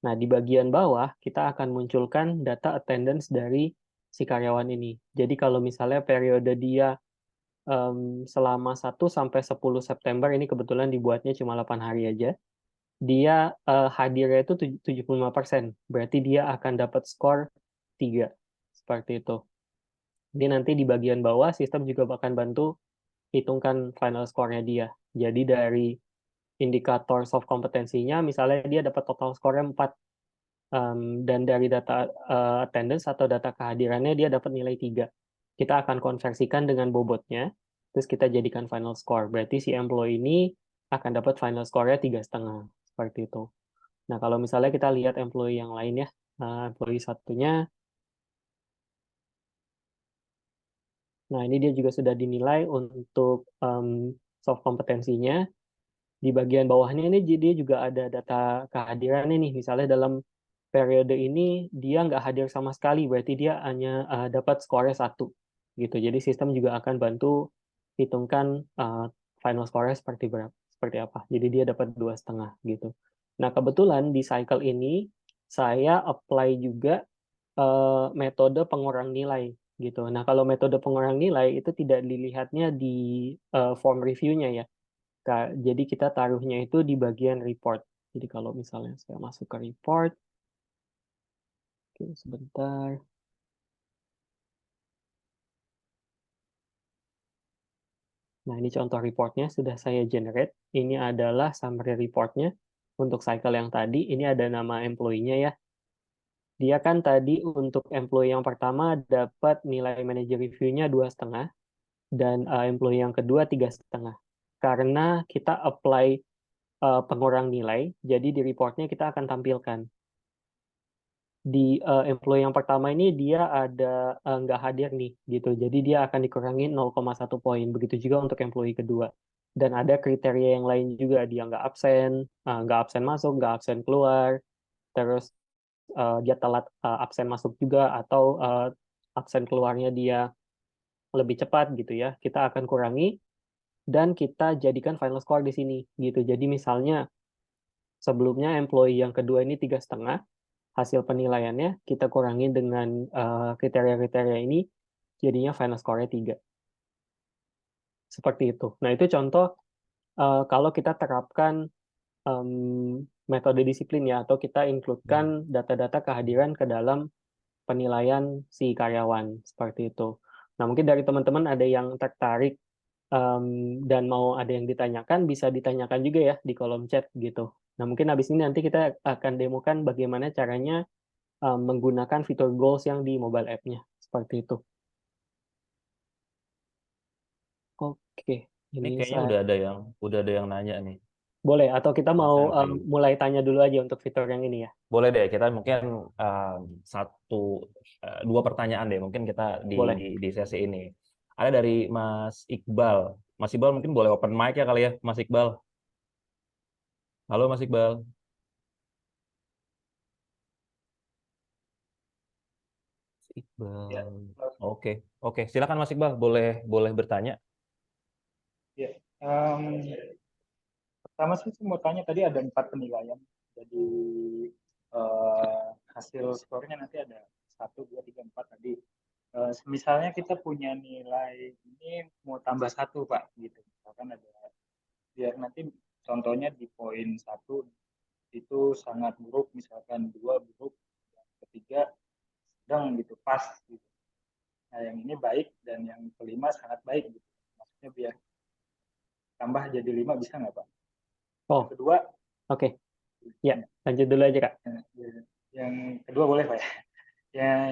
Nah, di bagian bawah kita akan munculkan data attendance dari si karyawan ini. Jadi kalau misalnya periode dia selama 1 sampai 10 September, ini kebetulan dibuatnya cuma 8 hari aja, dia hadirnya itu 75%. Berarti dia akan dapat skor 3. Seperti itu. Jadi nanti di bagian bawah sistem juga akan bantu hitungkan final score-nya dia. Jadi dari indikator soft kompetensinya, misalnya dia dapat total score-nya 4. Dan dari data attendance atau data kehadirannya dia dapat nilai 3. Kita akan konversikan dengan bobotnya, terus kita jadikan final score. Berarti si employee ini akan dapat final score-nya 3,5. Seperti itu. Nah, kalau misalnya kita lihat employee yang lain ya, employee satunya, nah ini dia juga sudah dinilai untuk soft kompetensinya. Di bagian bawahnya ini dia juga ada data kehadirannya nih, misalnya dalam periode ini dia nggak hadir sama sekali, berarti dia hanya dapat skornya 1. Gitu. Jadi sistem juga akan bantu hitungkan final score seperti apa. Jadi dia dapat 2,5 gitu. Nah, kebetulan di cycle ini saya apply juga metode pengurang nilai gitu. Nah, kalau metode pengurang nilai itu tidak dilihatnya di form review-nya ya. Jadi kita taruhnya itu di bagian report. Jadi kalau misalnya saya masuk ke report, oke, sebentar. Nah, ini contoh reportnya sudah saya generate. Ini adalah summary reportnya untuk cycle yang tadi. Ini ada nama employee-nya ya. Dia kan tadi untuk employee yang pertama dapat nilai manager review-nya 2,5 dan employee yang kedua 3,5. Karena kita apply pengurang nilai, jadi di reportnya kita akan tampilkan. Di employee yang pertama ini dia ada nggak hadir nih gitu, jadi dia akan dikurangi 0,1 poin. Begitu juga untuk employee kedua. Dan ada kriteria yang lain juga, dia nggak absen masuk, nggak absen keluar, terus dia telat absen masuk juga atau absen keluarnya dia lebih cepat gitu ya, kita akan kurangi dan kita jadikan final score di sini gitu. Jadi misalnya sebelumnya employee yang kedua ini 3,5, hasil penilaiannya kita kurangi dengan kriteria-kriteria ini, jadinya final score-nya 3. Seperti itu. Nah, itu contoh kalau kita terapkan metode disiplin ya, atau kita include-kan data-data kehadiran ke dalam penilaian si karyawan, seperti itu. Nah, mungkin dari teman-teman ada yang tertarik dan mau ada yang ditanyakan, bisa ditanyakan juga ya di kolom chat gitu. Nah, mungkin habis ini nanti kita akan demokan bagaimana caranya menggunakan fitur goals yang di mobile app-nya. Seperti itu. Oke, Ini ini kayaknya saya udah ada yang nanya nih, boleh atau kita Mas mau Henry. mulai tanya dulu aja untuk fitur yang ini ya. Boleh deh, kita mungkin dua pertanyaan deh, mungkin kita Boleh. di sesi ini. Ada dari Mas Iqbal. Mas Iqbal mungkin boleh open mic ya kali ya, Mas Iqbal. Halo Mas Iqbal. Ya, Iqbal. Oke, oke. Silakan Mas Iqbal, boleh bertanya. ya. Pertama sih saya mau tanya tadi ada 4 penilaian. Jadi hasil skornya nanti ada 1, 2, 3, 4 tadi. Misalnya kita punya nilai ini mau tambah 1 Pak, gitu. Misalkan ada, biar nanti contohnya di poin 1 itu sangat buruk, misalkan 2 buruk, yang ketiga sedang gitu, pas gitu. Nah yang ini baik dan yang kelima sangat baik gitu. Maksudnya biar tambah jadi 5 bisa nggak Pak? Oh, Yang kedua, oke. Ya, lanjut dulu aja, Kak. yang kedua boleh Pak ya?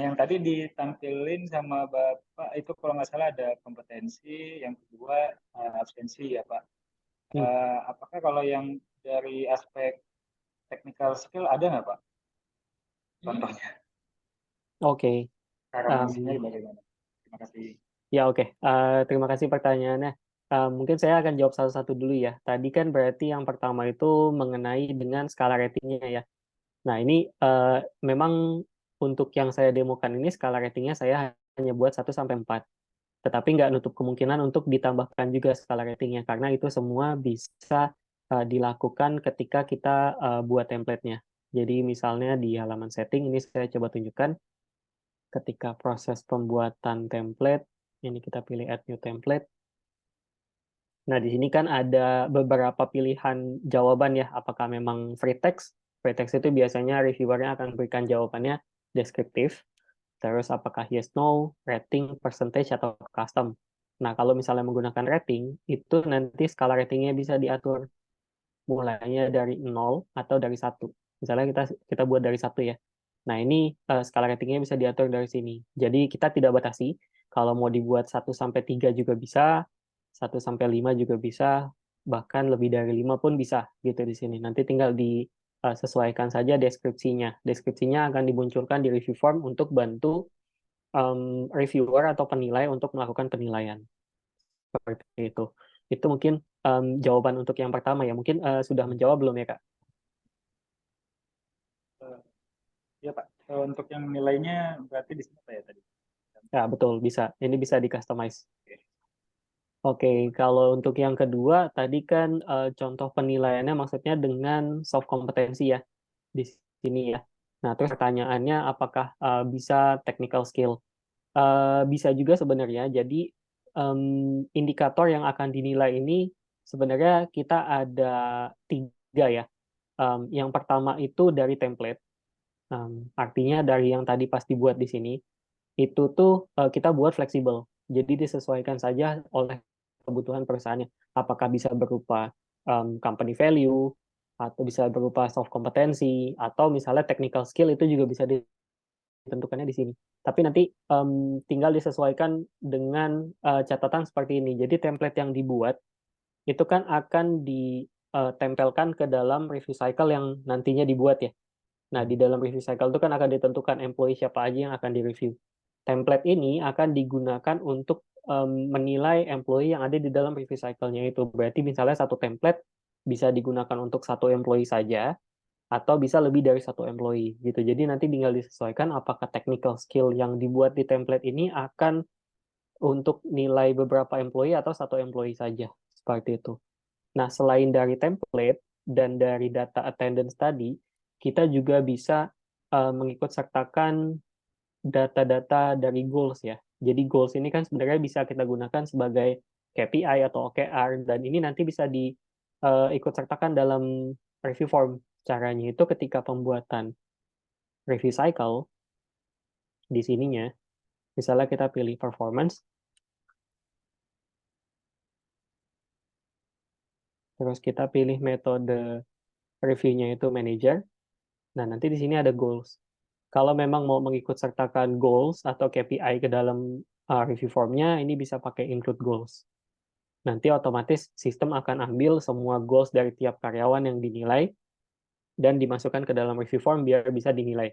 Yang tadi ditampilin sama Bapak itu kalau nggak salah ada kompetensi, yang kedua absensi ya Pak. Hmm, Apakah kalau yang dari aspek technical skill ada nggak Pak? Contohnya, Oke. cara mengisinya Um, bagaimana? Terima kasih. Ya, oke. Terima kasih pertanyaannya. Mungkin saya akan jawab satu-satu dulu ya. Tadi kan berarti yang pertama itu mengenai dengan skala ratingnya ya. Nah, ini memang untuk yang saya demokan ini skala ratingnya saya hanya buat 1 sampai 4. Tetapi nggak nutup kemungkinan untuk ditambahkan juga skala ratingnya, karena itu semua bisa dilakukan ketika kita buat template-nya. Jadi misalnya di halaman setting, ini saya coba tunjukkan ketika proses pembuatan template, ini kita pilih add new template. Nah, di sini kan ada beberapa pilihan jawaban ya, apakah memang free text? Free text itu biasanya reviewernya akan berikan jawabannya deskriptif, terus apakah yes, no, rating, percentage, atau custom. Nah, kalau misalnya menggunakan rating, itu nanti skala ratingnya bisa diatur mulainya dari 0 atau dari 1. Misalnya kita buat dari 1 ya. Nah, ini skala ratingnya bisa diatur dari sini. Jadi kita tidak batasi. Kalau mau dibuat 1 sampai 3 juga bisa, 1 sampai 5 juga bisa, bahkan lebih dari 5 pun bisa gitu di sini. Nanti tinggal disesuaikan saja deskripsinya. Deskripsinya akan dimunculkan di review form untuk bantu reviewer atau penilai untuk melakukan penilaian. Seperti itu. Itu mungkin jawaban untuk yang pertama ya. Mungkin sudah menjawab belum ya, Kak? Ya Pak, untuk yang nilainya berarti di sini apa ya tadi? Ya, betul, bisa. Ini bisa di-customize. Oke, kalau untuk yang kedua, tadi kan contoh penilaiannya maksudnya dengan soft kompetensi ya, di sini ya. Nah, terus pertanyaannya apakah bisa technical skill? Bisa juga sebenarnya. Jadi, indikator yang akan dinilai ini sebenarnya kita ada 3 ya. Yang pertama itu dari template. Artinya dari yang tadi pas dibuat di sini, itu tuh kita buat fleksibel. Jadi disesuaikan saja oleh kebutuhan perusahaannya. Apakah bisa berupa company value, atau bisa berupa soft kompetensi, atau misalnya technical skill itu juga bisa ditentukannya di sini. Tapi nanti tinggal disesuaikan dengan catatan seperti ini. Jadi template yang dibuat itu kan akan ditempelkan ke dalam review cycle yang nantinya dibuat ya. Nah, di dalam review cycle itu kan akan ditentukan employee siapa aja yang akan direview. Template ini akan digunakan untuk menilai employee yang ada di dalam review cycle-nya itu. Berarti misalnya satu template bisa digunakan untuk satu employee saja, atau bisa lebih dari 1 employee gitu. Jadi nanti tinggal disesuaikan apakah technical skill yang dibuat di template ini akan untuk nilai beberapa employee atau 1 employee saja, seperti itu. Nah, selain dari template dan dari data attendance tadi, kita juga bisa mengikut sertakan data-data dari goals ya. Jadi goals ini kan sebenarnya bisa kita gunakan sebagai KPI atau OKR, dan ini nanti bisa diikut sertakan dalam review form. Caranya itu ketika pembuatan review cycle, di sininya, misalnya kita pilih performance, terus kita pilih metode reviewnya itu manager. Nah, nanti di sini ada goals. Kalau memang mau mengikut sertakan goals atau KPI ke dalam review formnya, ini bisa pakai include goals. Nanti otomatis sistem akan ambil semua goals dari tiap karyawan yang dinilai dan dimasukkan ke dalam review form biar bisa dinilai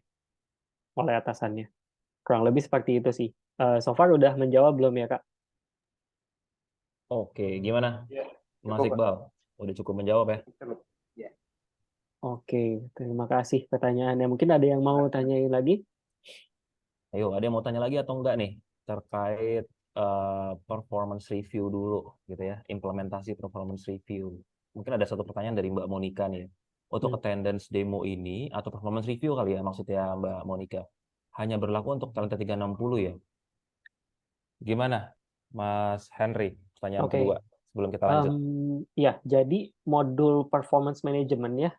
oleh atasannya. Kurang lebih seperti itu sih. So far udah menjawab belum ya, Kak? Oke, gimana Ya, Mas cukup, Pak. Iqbal? Udah cukup menjawab ya? Cukup. Ya. Oke, terima kasih pertanyaannya. Mungkin ada yang mau tanyain lagi? Ayo, ada yang mau tanya lagi atau enggak nih terkait performance review dulu gitu ya, implementasi performance review. Mungkin ada satu pertanyaan dari Mbak Monica nih. Untuk attendance demo ini atau performance review kali ya maksudnya Mbak Monica, hanya berlaku untuk Talenta 360 ya? Gimana, Mas Henry? Pertanyaan Oke. kedua sebelum kita lanjut. Ya, jadi modul performance management ya.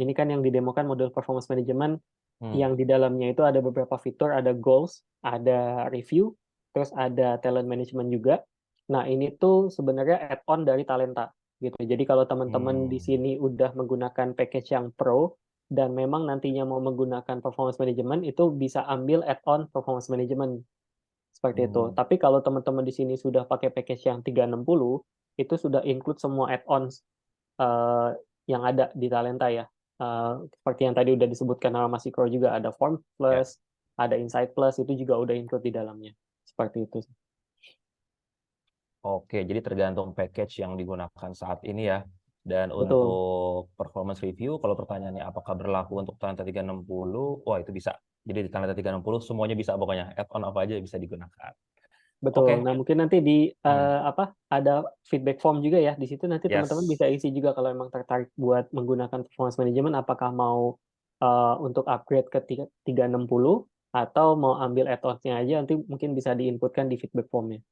Ini kan yang didemokan modul performance management yang di dalamnya itu ada beberapa fitur, ada goals, ada review, terus ada talent management juga. Nah, ini tuh sebenarnya add-on dari Talenta gitu. Jadi kalau teman-teman di sini udah menggunakan package yang pro dan memang nantinya mau menggunakan performance management, itu bisa ambil add-on performance management seperti itu. Tapi kalau teman-teman di sini sudah pakai package yang 360, itu sudah include semua add-ons yang ada di Talenta ya. Seperti yang tadi udah disebutkan sama Mas Ikro juga, ada Form Ya. Plus, ada Insight Plus, itu juga udah include di dalamnya. Seperti itu. Oke, jadi tergantung package yang digunakan saat ini ya. Dan Betul, untuk performance review, kalau pertanyaannya apakah berlaku untuk Talenta 360, wah itu bisa. Jadi di Talenta 360 semuanya bisa pokoknya. Add-on apa aja bisa digunakan. betul. Oke, Nah, mungkin nanti di hmm, ada feedback form juga ya. Di situ nanti teman-teman yes. bisa isi juga kalau emang tertarik buat menggunakan performance management, apakah mau untuk upgrade ke 360 atau mau ambil add-ons-nya aja, nanti mungkin bisa diinputkan di feedback form-nya.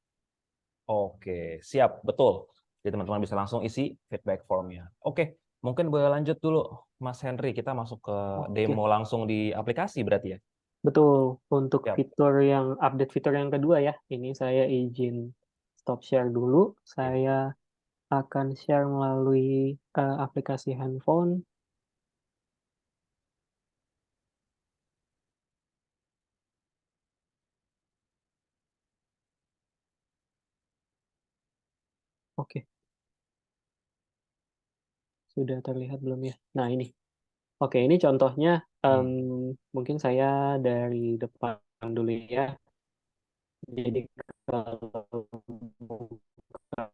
Oke, siap, betul. Jadi teman-teman bisa langsung isi feedback formnya. Oke, mungkin boleh lanjut dulu, Mas Henry. Kita masuk ke Oke. demo langsung di aplikasi berarti ya? Betul, untuk Siap. fitur yang update fitur yang kedua ya, ini saya izin stop share dulu. Oke. Saya akan share melalui aplikasi handphone. Oke, sudah terlihat belum ya? Nah ini, oke ini contohnya. Mungkin saya dari depan dulu ya. Jadi kalau buka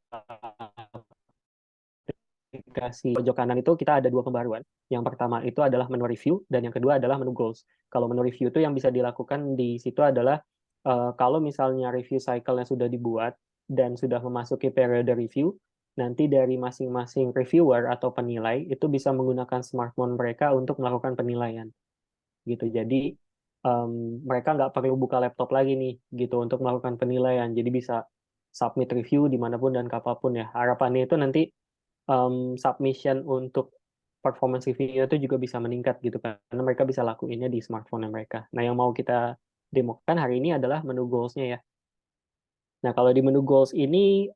aplikasi pojok kanan itu kita ada dua pembaruan. Yang pertama itu adalah menu review dan yang kedua adalah menu goals. Kalau menu review itu yang bisa dilakukan di situ adalah kalau misalnya review cycle-nya sudah dibuat dan sudah memasuki periode review, nanti dari masing-masing reviewer atau penilai itu bisa menggunakan smartphone mereka untuk melakukan penilaian gitu. Jadi mereka nggak perlu buka laptop lagi nih gitu untuk melakukan penilaian. Jadi bisa submit review dimanapun dan kapanpun ya. Harapannya itu nanti submission untuk performance review itu juga bisa meningkat gitu kan, karena mereka bisa lakuinnya di smartphone mereka. Nah, yang mau kita demokan hari ini adalah menu goals-nya ya. Nah, kalau di menu goals ini,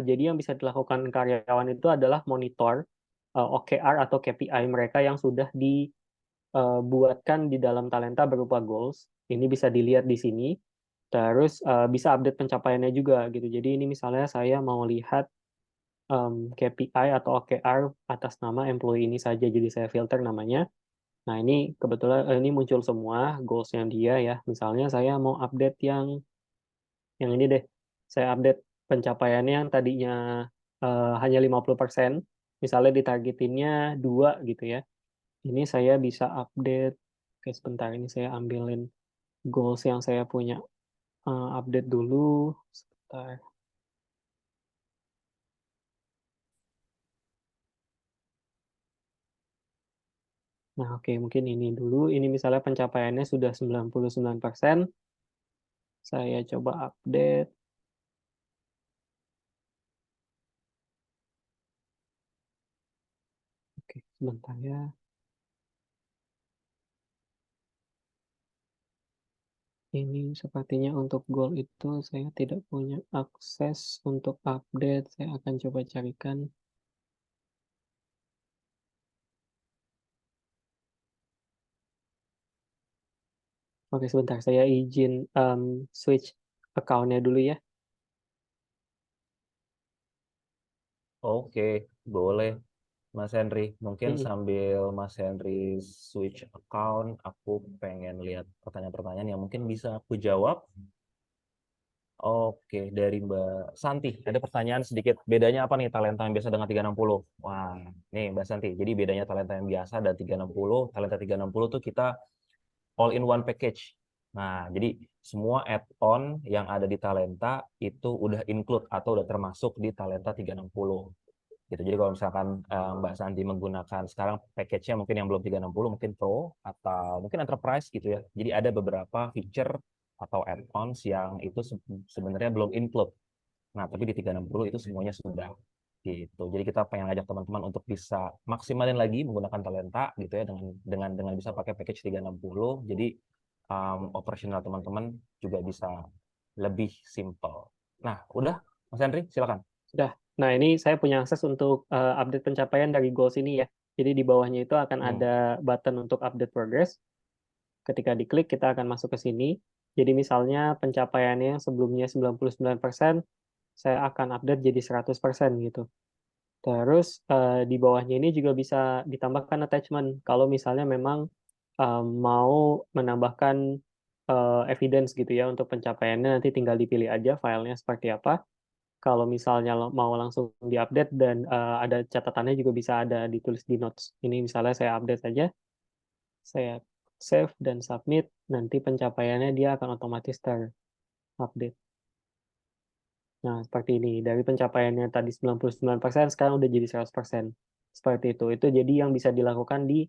jadi yang bisa dilakukan karyawan itu adalah monitor OKR atau KPI mereka yang sudah dibuatkan di dalam Talenta berupa goals. Ini bisa dilihat di sini. Terus bisa update pencapaiannya juga gitu. Jadi ini misalnya saya mau lihat KPI atau OKR atas nama employee ini saja, jadi saya filter namanya. Nah, ini kebetulan ini muncul semua goals-nya dia ya. Misalnya saya mau update yang ini deh. Saya update pencapaiannya yang tadinya hanya 50%, misalnya ditargetinnya 2 gitu ya. Ini saya bisa update. Oke, sebentar ini saya ambilin goals yang saya punya. Update dulu. Sebentar. Nah, oke, mungkin ini dulu. Ini misalnya pencapaiannya sudah 99%. Saya coba update. Oke, sebentar ya. Ini sepertinya untuk goal itu saya tidak punya akses untuk update. Saya akan coba carikan. Oke, sebentar. Saya izin switch account-nya dulu ya. Oke, boleh Mas Henry. Mungkin Mm-mm. sambil Mas Henry switch account, aku pengen lihat pertanyaan-pertanyaan yang mungkin bisa aku jawab. Oke, dari Mbak Santi, ada pertanyaan sedikit. Bedanya apa nih talenta yang biasa dengan 360? Wah, nih Mbak Santi. Jadi bedanya talenta yang biasa dan 360, talenta 360 tuh kita all in one package. Nah, jadi semua add-on yang ada di talenta itu udah include atau udah termasuk di talenta 360. Gitu. Jadi kalau misalkan Mbak Santi menggunakan sekarang package-nya mungkin yang belum 360, mungkin Pro atau mungkin Enterprise gitu ya. Jadi ada beberapa feature atau add-ons yang itu sebenarnya belum include. Nah, tapi di 360 itu semuanya sudah gitu. Jadi kita pengen ngajak teman-teman untuk bisa maksimalin lagi menggunakan talenta gitu ya dengan bisa pakai package 360. Jadi operasional teman-teman juga bisa lebih simple. Nah, udah Mas Henry, silakan. Sudah. Nah, ini saya punya akses untuk update pencapaian dari goals ini ya. Jadi di bawahnya itu akan Hmm. ada button untuk update progress. Ketika diklik, kita akan masuk ke sini. Jadi misalnya pencapaiannya yang sebelumnya 99%, saya akan update jadi 100% gitu. Terus di bawahnya ini juga bisa ditambahkan attachment. Kalau misalnya memang mau menambahkan evidence gitu ya untuk pencapaiannya, nanti tinggal dipilih aja filenya seperti apa. Kalau misalnya mau langsung diupdate dan ada catatannya juga bisa ada ditulis di notes. Ini misalnya saya update saja, saya save dan submit, nanti pencapaiannya dia akan otomatis terupdate. Nah, seperti ini. Dari pencapaiannya tadi 99%, sekarang udah jadi 100%. Seperti itu. Itu jadi yang bisa dilakukan di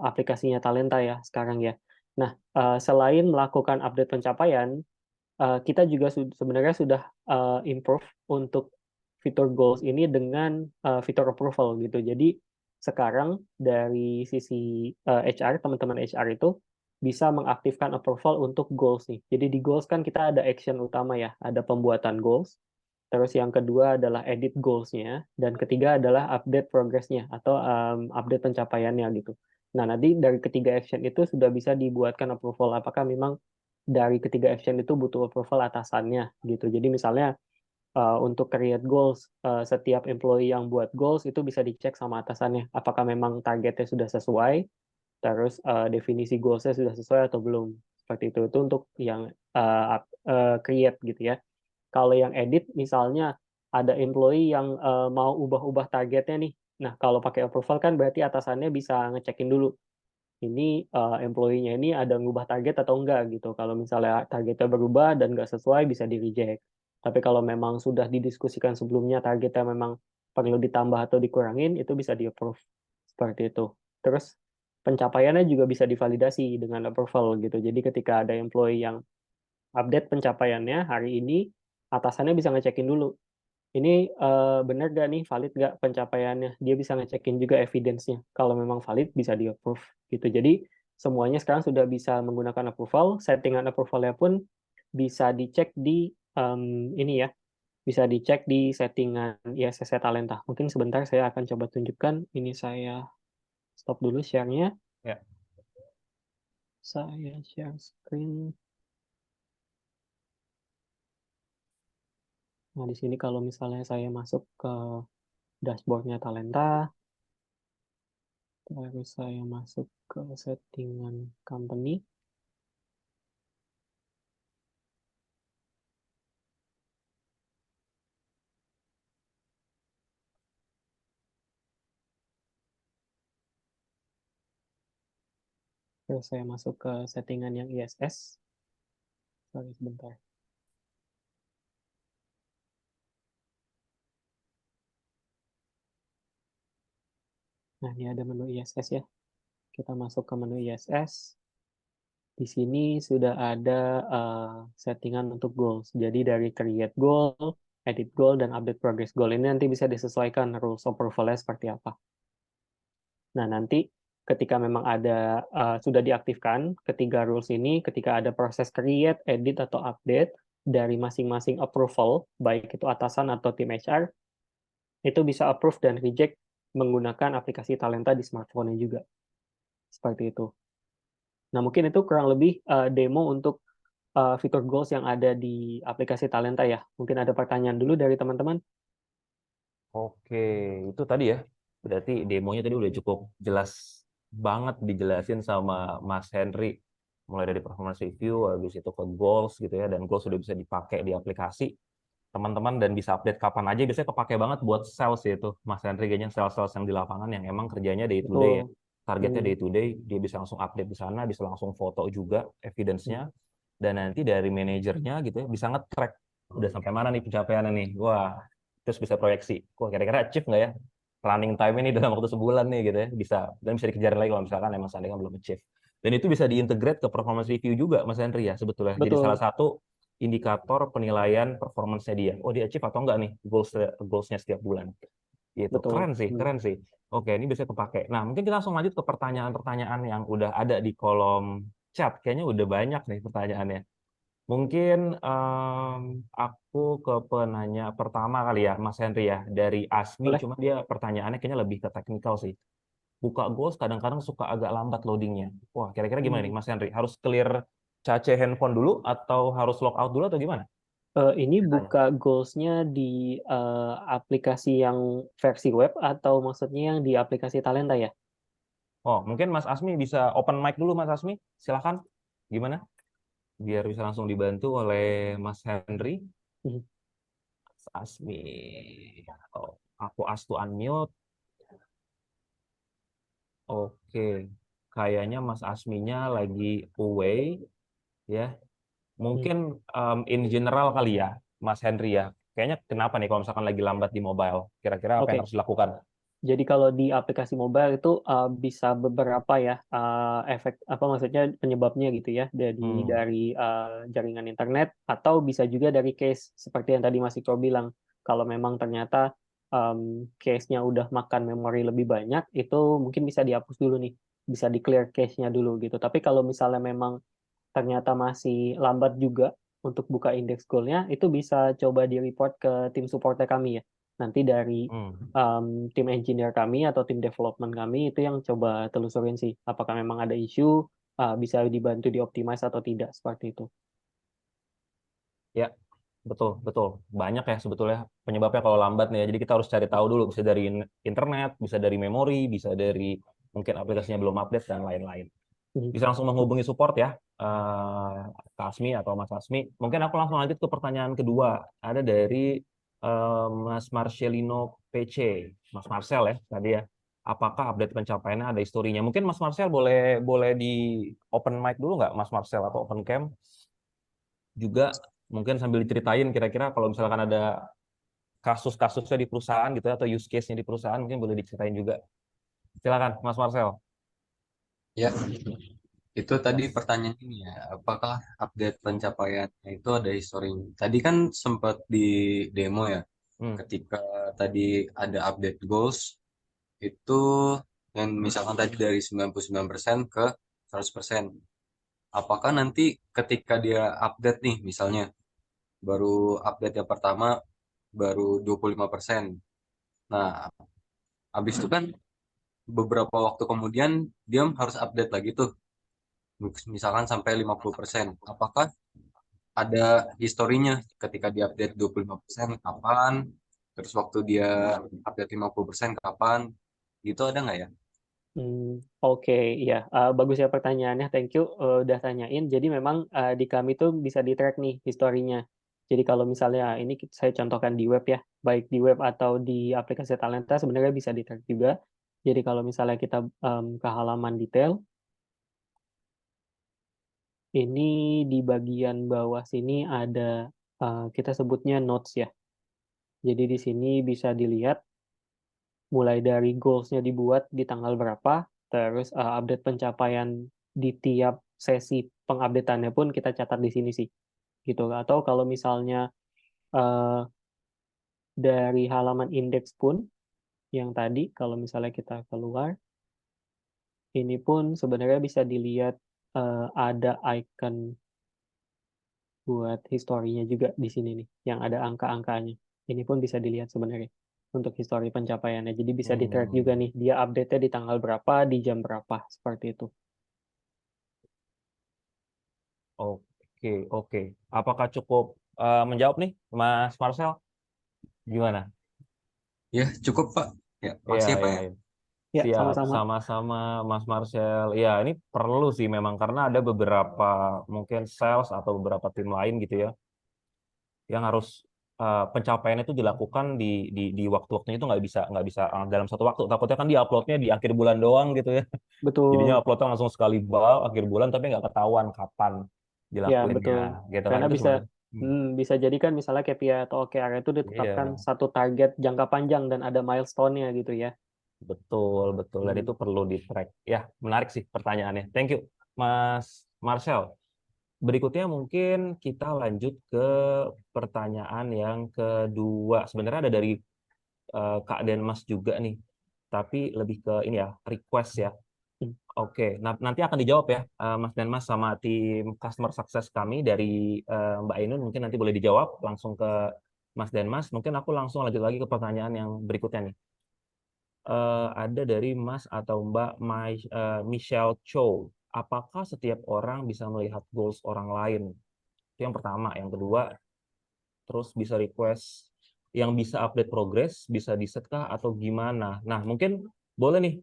aplikasinya Talenta ya, sekarang ya. Nah, selain melakukan update pencapaian, kita juga sebenarnya sudah improve untuk fitur goals ini dengan fitur approval gitu. Jadi sekarang dari sisi HR, teman-teman HR itu bisa mengaktifkan approval untuk goals nih. Jadi di goals kan kita ada action utama ya, ada pembuatan goals, terus yang kedua adalah edit goals-nya, dan ketiga adalah update progress-nya atau update pencapaiannya gitu. Nah, nanti dari ketiga action itu sudah bisa dibuatkan approval apakah memang dari ketiga action itu butuh approval atasannya gitu. Jadi misalnya untuk create goals, setiap employee yang buat goals itu bisa dicek sama atasannya apakah memang targetnya sudah sesuai, terus definisi goalsnya sudah sesuai atau belum. Seperti itu untuk yang create gitu ya. Kalau yang edit misalnya ada employee yang mau ubah-ubah targetnya nih. Nah, kalau pakai approval kan berarti atasannya bisa ngecekin dulu ini employee-nya ini ada ngubah target atau enggak gitu. Kalau misalnya targetnya berubah dan nggak sesuai bisa di reject. Tapi kalau memang sudah didiskusikan sebelumnya targetnya memang perlu ditambah atau dikurangin, itu bisa di approve seperti itu. Terus pencapaiannya juga bisa divalidasi dengan approval gitu. Jadi ketika ada employee yang update pencapaiannya hari ini, atasannya bisa ngecekin dulu ini benar nggak nih, valid nggak pencapaiannya? Dia bisa ngecekin juga evidence-nya. Kalau memang valid, bisa di-approve gitu. Jadi semuanya sekarang sudah bisa menggunakan approval, settingan approval-nya pun bisa dicek di ini ya, bisa dicek di settingan ISS Talenta. Mungkin sebentar saya akan coba tunjukkan. Ini saya stop dulu share-nya. Ya. Saya share screen. Nah, di sini kalau misalnya saya masuk ke dashboard-nya Talenta, terus saya masuk ke settingan company. Terus saya masuk ke settingan yang ISS. Sorry, sebentar. Nah, ini ada menu ISS ya. Kita masuk ke menu ISS. Di sini sudah ada settingan untuk goals. Jadi dari create goal, edit goal, dan update progress goal. Ini nanti bisa disesuaikan rules approval-nya seperti apa. Nah, nanti ketika memang ada sudah diaktifkan ketiga rules ini, ketika ada proses create, edit, atau update dari masing-masing approval, baik itu atasan atau tim HR, itu bisa approve dan reject menggunakan aplikasi Talenta di smartphone-nya juga. Seperti itu. Nah, mungkin itu kurang lebih demo untuk fitur goals yang ada di aplikasi Talenta ya. Mungkin ada pertanyaan dulu dari teman-teman. Oke, itu tadi ya. Berarti demonya tadi udah cukup jelas banget dijelasin sama Mas Henry. Mulai dari performance review, habis itu ke goals gitu ya, dan goals sudah bisa dipakai di aplikasi teman-teman dan bisa update kapan aja. Biasanya kepake banget buat sales ya itu, Mas Henry, kayaknya sales-sales yang di lapangan yang emang kerjanya day to day ya. Betul. Targetnya day to day, dia bisa langsung update di sana, bisa langsung foto juga evidence-nya, dan nanti dari manajernya gitu ya bisa nge-track udah sampai mana nih pencapaiannya nih. Wah, terus bisa proyeksi. Wah, kira-kira achieve nggak ya? Planning time ini dalam waktu sebulan nih gitu ya. Bisa, dan bisa dikejar lagi kalau misalkan emang seandainya belum achieve. Dan itu bisa diintegrate ke performance review juga, Mas Henry ya, sebetulnya. Jadi salah Betul. satu indikator penilaian performance-nya dia. Oh, dia achieve atau enggak nih goals-nya setiap bulan. Gitu. Betul. Keren sih, keren sih. Oke, ini bisa kepake. Nah, mungkin kita langsung lanjut ke pertanyaan-pertanyaan yang udah ada di kolom chat. Kayaknya udah banyak nih pertanyaannya. Mungkin aku ke penanya pertama kali ya, Mas Henry ya, dari Asmi. Boleh? Cuma dia pertanyaannya kayaknya lebih ke teknikal sih. Buka goals kadang-kadang suka agak lambat loadingnya. Wah, kira-kira gimana nih, Mas Henry? Harus clear cache handphone dulu atau harus logout dulu atau gimana? Ini Ceritanya. buka goals-nya di aplikasi yang versi web atau maksudnya yang di aplikasi Talenta ya? Oh, mungkin Mas Asmi bisa open mic dulu, Mas Asmi. Silakan. Gimana? Biar bisa langsung dibantu oleh Mas Henry. Mhm. Mas Asmi. Oh, aku ask to unmute. Oke. Kayaknya Mas Asminya lagi away ya. Hmm. Mungkin in general kali ya, Mas Henry ya. Kayaknya kenapa nih kalau misalkan lagi lambat di mobile? Kira-kira apa yang Oke. harus dilakukan? Jadi kalau di aplikasi mobile itu bisa beberapa ya efek apa maksudnya penyebabnya gitu ya Hmm. dari jaringan internet atau bisa juga dari case seperti yang tadi Mas Iko bilang. Kalau memang ternyata case-nya udah makan memori lebih banyak, itu mungkin bisa dihapus dulu nih, bisa di clear cache-nya dulu gitu. Tapi kalau misalnya memang ternyata masih lambat juga untuk buka index goal-nya, itu bisa coba di-report ke tim support kami ya. Nanti dari Hmm. tim engineer kami atau tim development kami itu yang coba telusurin sih. Apakah memang ada isu, bisa dibantu di-optimize atau tidak, seperti itu. Ya, betul, betul. Banyak ya sebetulnya penyebabnya kalau lambat nih ya. Jadi kita harus cari tahu dulu. Bisa dari internet, bisa dari memori, bisa dari mungkin aplikasinya belum update, dan lain-lain. Mhm. Bisa langsung menghubungi support ya, Kak Asmi atau Mas Asmi. Mungkin aku langsung lanjut ke pertanyaan kedua. Ada dari Mas Marcelino PC. Mas Marcel ya tadi ya. Apakah update pencapaiannya ada historinya? Mungkin Mas Marcel boleh boleh di open mic dulu nggak, Mas Marcel, atau open cam juga, mungkin sambil diceritain kira-kira kalau misalkan ada kasus-kasusnya di perusahaan gitu ya, atau use case-nya di perusahaan, mungkin boleh diceritain juga. Silakan, Mas Marcel. Ya, itu tadi Yes. pertanyaan ini ya, apakah update pencapaiannya itu ada historinya? Tadi kan sempat di demo ya, Hmm. ketika tadi ada update goals, itu yang misalkan tadi dari 99% ke 100%. Apakah nanti ketika dia update nih, misalnya, baru update yang pertama, baru 25%. Nah, habis itu kan beberapa waktu kemudian dia harus update lagi tuh, misalkan sampai 50%. Apakah ada historinya ketika dia update 25% kapan, terus waktu dia update 50% kapan, gitu ada nggak ya? Oke, ya, bagus ya pertanyaannya. Thank you udah tanyain. Jadi memang di kami tuh bisa di-track nih historinya. Jadi kalau misalnya ini saya contohkan di web ya, baik di web atau di aplikasi Talenta sebenarnya bisa di-track juga. Jadi kalau misalnya kita ke halaman detail, Ini di bagian bawah sini ada kita sebutnya notes ya. Jadi di sini bisa dilihat mulai dari goals-nya dibuat di tanggal berapa, terus update pencapaian di tiap sesi pengupdateannya pun kita catat di sini sih, gitu. Atau kalau misalnya eh, dari halaman indeks pun, yang tadi kalau misalnya kita keluar, ini pun sebenarnya bisa dilihat ada icon buat historinya juga di sini nih, yang ada angka-angkanya. Ini pun bisa dilihat sebenarnya untuk histori pencapaiannya. Jadi bisa di-track juga nih, dia update-nya di tanggal berapa, di jam berapa, seperti itu. Oke, oke. Apakah cukup menjawab nih, Mas Marcel? Gimana? Ya, cukup Pak. Ya, Iya, makasih ya Pak iya, ya. iya. Ya, Siap, sama-sama. sama-sama Mas Marcel. Ya, ini perlu sih memang karena ada beberapa mungkin sales atau beberapa tim lain gitu ya yang harus pencapaian itu dilakukan di waktu-waktunya itu nggak bisa dalam satu waktu. Takutnya kan diuploadnya di akhir bulan doang gitu ya. Jadinya Betul. uploadnya langsung sekali akhir bulan tapi nggak ketahuan kapan Ya, betul. dilakuinnya gitu kan Karena itu bisa sebenarnya. bisa jadi kan misalnya KPI atau OKR itu ditetapkan Iya. satu target jangka panjang dan ada milestone-nya gitu ya. Betul, betul. Dan itu perlu di-track. Ya, menarik sih pertanyaannya. Thank you, Mas Marcel. Berikutnya mungkin kita lanjut ke pertanyaan yang kedua. Sebenarnya ada dari Kak Denmas juga nih, tapi lebih ke ini ya, request ya. Hmm. Oke, nah nanti akan dijawab ya, Mas Denmas sama tim customer success kami dari Mbak Ainun. Mungkin nanti boleh dijawab langsung ke Mas Denmas. Mungkin aku langsung lanjut lagi ke pertanyaan yang berikutnya nih. Ada dari Mas atau Mbak Michelle Chow. Apakah setiap orang bisa melihat goals orang lain? Itu yang pertama. Yang kedua, terus bisa request yang bisa update progress, bisa di-set kah atau gimana? Nah, mungkin boleh nih,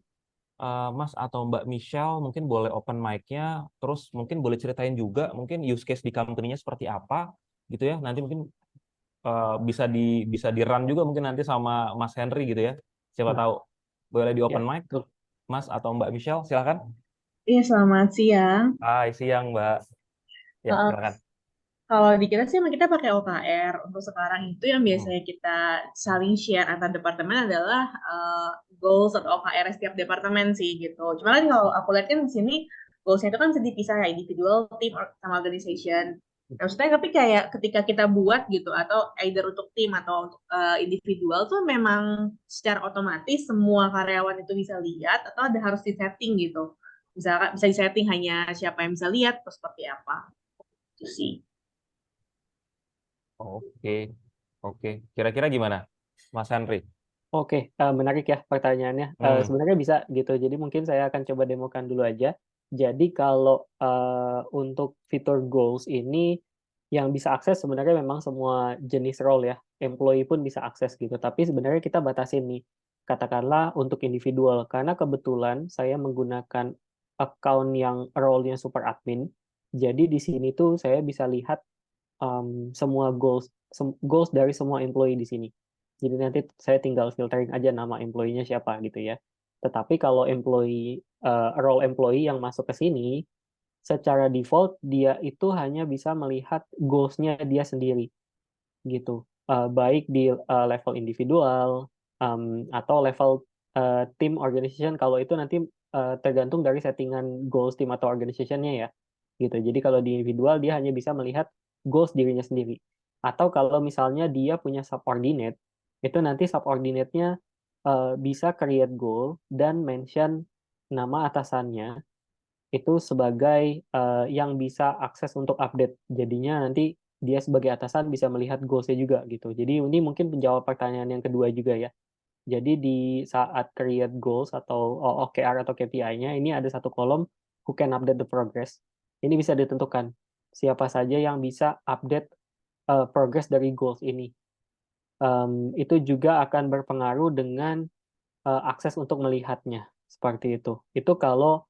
Mas atau Mbak Michelle, mungkin boleh open mic-nya, terus mungkin boleh ceritain juga mungkin use case di company-nya seperti apa, gitu ya. Nanti mungkin bisa di-run juga mungkin nanti sama Mas Henry gitu ya. Siapa Nah, tahu. Boleh di ya, open mic, betul. Mas atau Mbak Michelle, silakan. Iya, selamat siang. Hai, siang Mbak. Ya, Uh, silakan. Kalau di kita sih emang kita pakai OKR. Untuk sekarang itu yang Hmm. biasanya kita saling share antar departemen adalah goals atau OKR setiap departemen sih gitu. Cuma kan kalau aku lihat kan di sini goalsnya itu kan bisa dipisah ya, individual, team, sama organization. Nah, maksudnya tapi kayak ketika kita buat gitu atau either untuk tim atau untuk individual tuh memang secara otomatis semua karyawan itu bisa lihat atau ada harus disetting gitu. Misalkan bisa disetting hanya siapa yang bisa lihat atau seperti apa. Itu sih. Oke, oke. Kira-kira gimana, Mas Henry? Oke, menarik ya pertanyaannya. Hmm. Sebenarnya bisa gitu. Jadi mungkin saya akan coba demokan dulu aja. Jadi kalau untuk fitur goals ini yang bisa akses sebenarnya memang semua jenis role ya. Employee pun bisa akses gitu. Tapi sebenarnya kita batasin nih. Katakanlah untuk individual. Karena kebetulan saya menggunakan account yang role-nya super admin. Jadi di sini tuh saya bisa lihat semua goals dari semua employee di sini. Jadi nanti saya tinggal filtering aja nama employee-nya siapa gitu ya. Tetapi kalau role employee yang masuk ke sini, secara default dia itu hanya bisa melihat goals-nya dia sendiri gitu. Baik di level individual atau level team organization, kalau itu nanti tergantung dari settingan goals team atau organization-nya ya. Gitu. Jadi kalau di individual dia hanya bisa melihat goals dirinya sendiri. Atau kalau misalnya dia punya subordinate, itu nanti subordinate-nya bisa create goal dan mention nama atasannya itu sebagai yang bisa akses untuk update. Jadinya nanti dia sebagai atasan bisa melihat goals-nya juga gitu. Jadi ini mungkin menjawab pertanyaan yang kedua juga ya. Jadi di saat create goals atau OKR atau KPI-nya ini ada satu kolom who can update the progress. Ini bisa ditentukan siapa saja yang bisa update progress dari goals ini. Itu juga akan berpengaruh dengan akses untuk melihatnya seperti itu. Itu kalau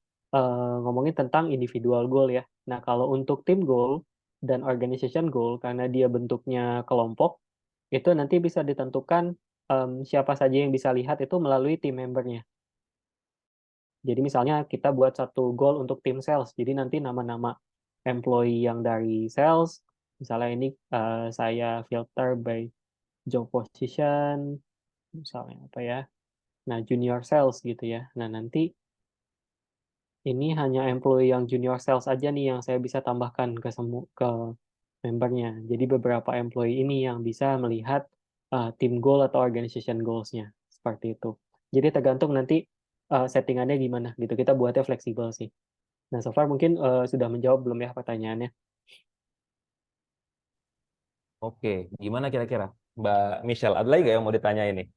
ngomongin tentang individual goal ya. Nah, kalau untuk tim goal dan organization goal karena dia bentuknya kelompok, itu nanti bisa ditentukan siapa saja yang bisa lihat itu melalui tim membernya. Jadi misalnya kita buat satu goal untuk tim sales, jadi nanti nama-nama employee yang dari sales, misalnya ini saya filter by job position, misalnya apa ya, nah junior sales gitu ya. Nah nanti ini hanya employee yang junior sales aja nih yang saya bisa tambahkan ke membernya. Jadi beberapa employee ini yang bisa melihat team goal atau organization goals-nya seperti itu. Jadi tergantung nanti settingannya gimana gitu. Kita buatnya fleksibel sih. Nah, so far mungkin sudah menjawab belum ya pertanyaannya? Oke, gimana kira-kira? Mbak Michelle, ada lagi nggak yang mau ditanya ini?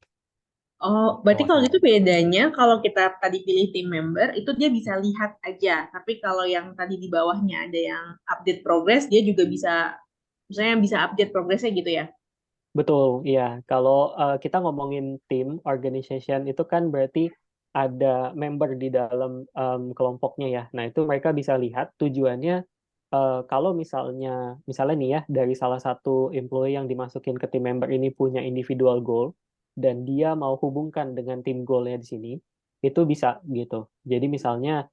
Oh, berarti kalau gitu Sama-sama. bedanya kalau kita tadi pilih tim member itu dia bisa lihat aja. Tapi kalau yang tadi di bawahnya ada yang update progress, dia juga bisa, misalnya bisa update progressnya gitu ya. Betul, iya. Kalau kita ngomongin tim, organization itu kan berarti ada member di dalam kelompoknya ya. Nah, itu mereka bisa lihat tujuannya kalau misalnya nih ya dari salah satu employee yang dimasukin ke tim member ini punya individual goal dan dia mau hubungkan dengan tim goalnya di sini, itu bisa gitu. Jadi misalnya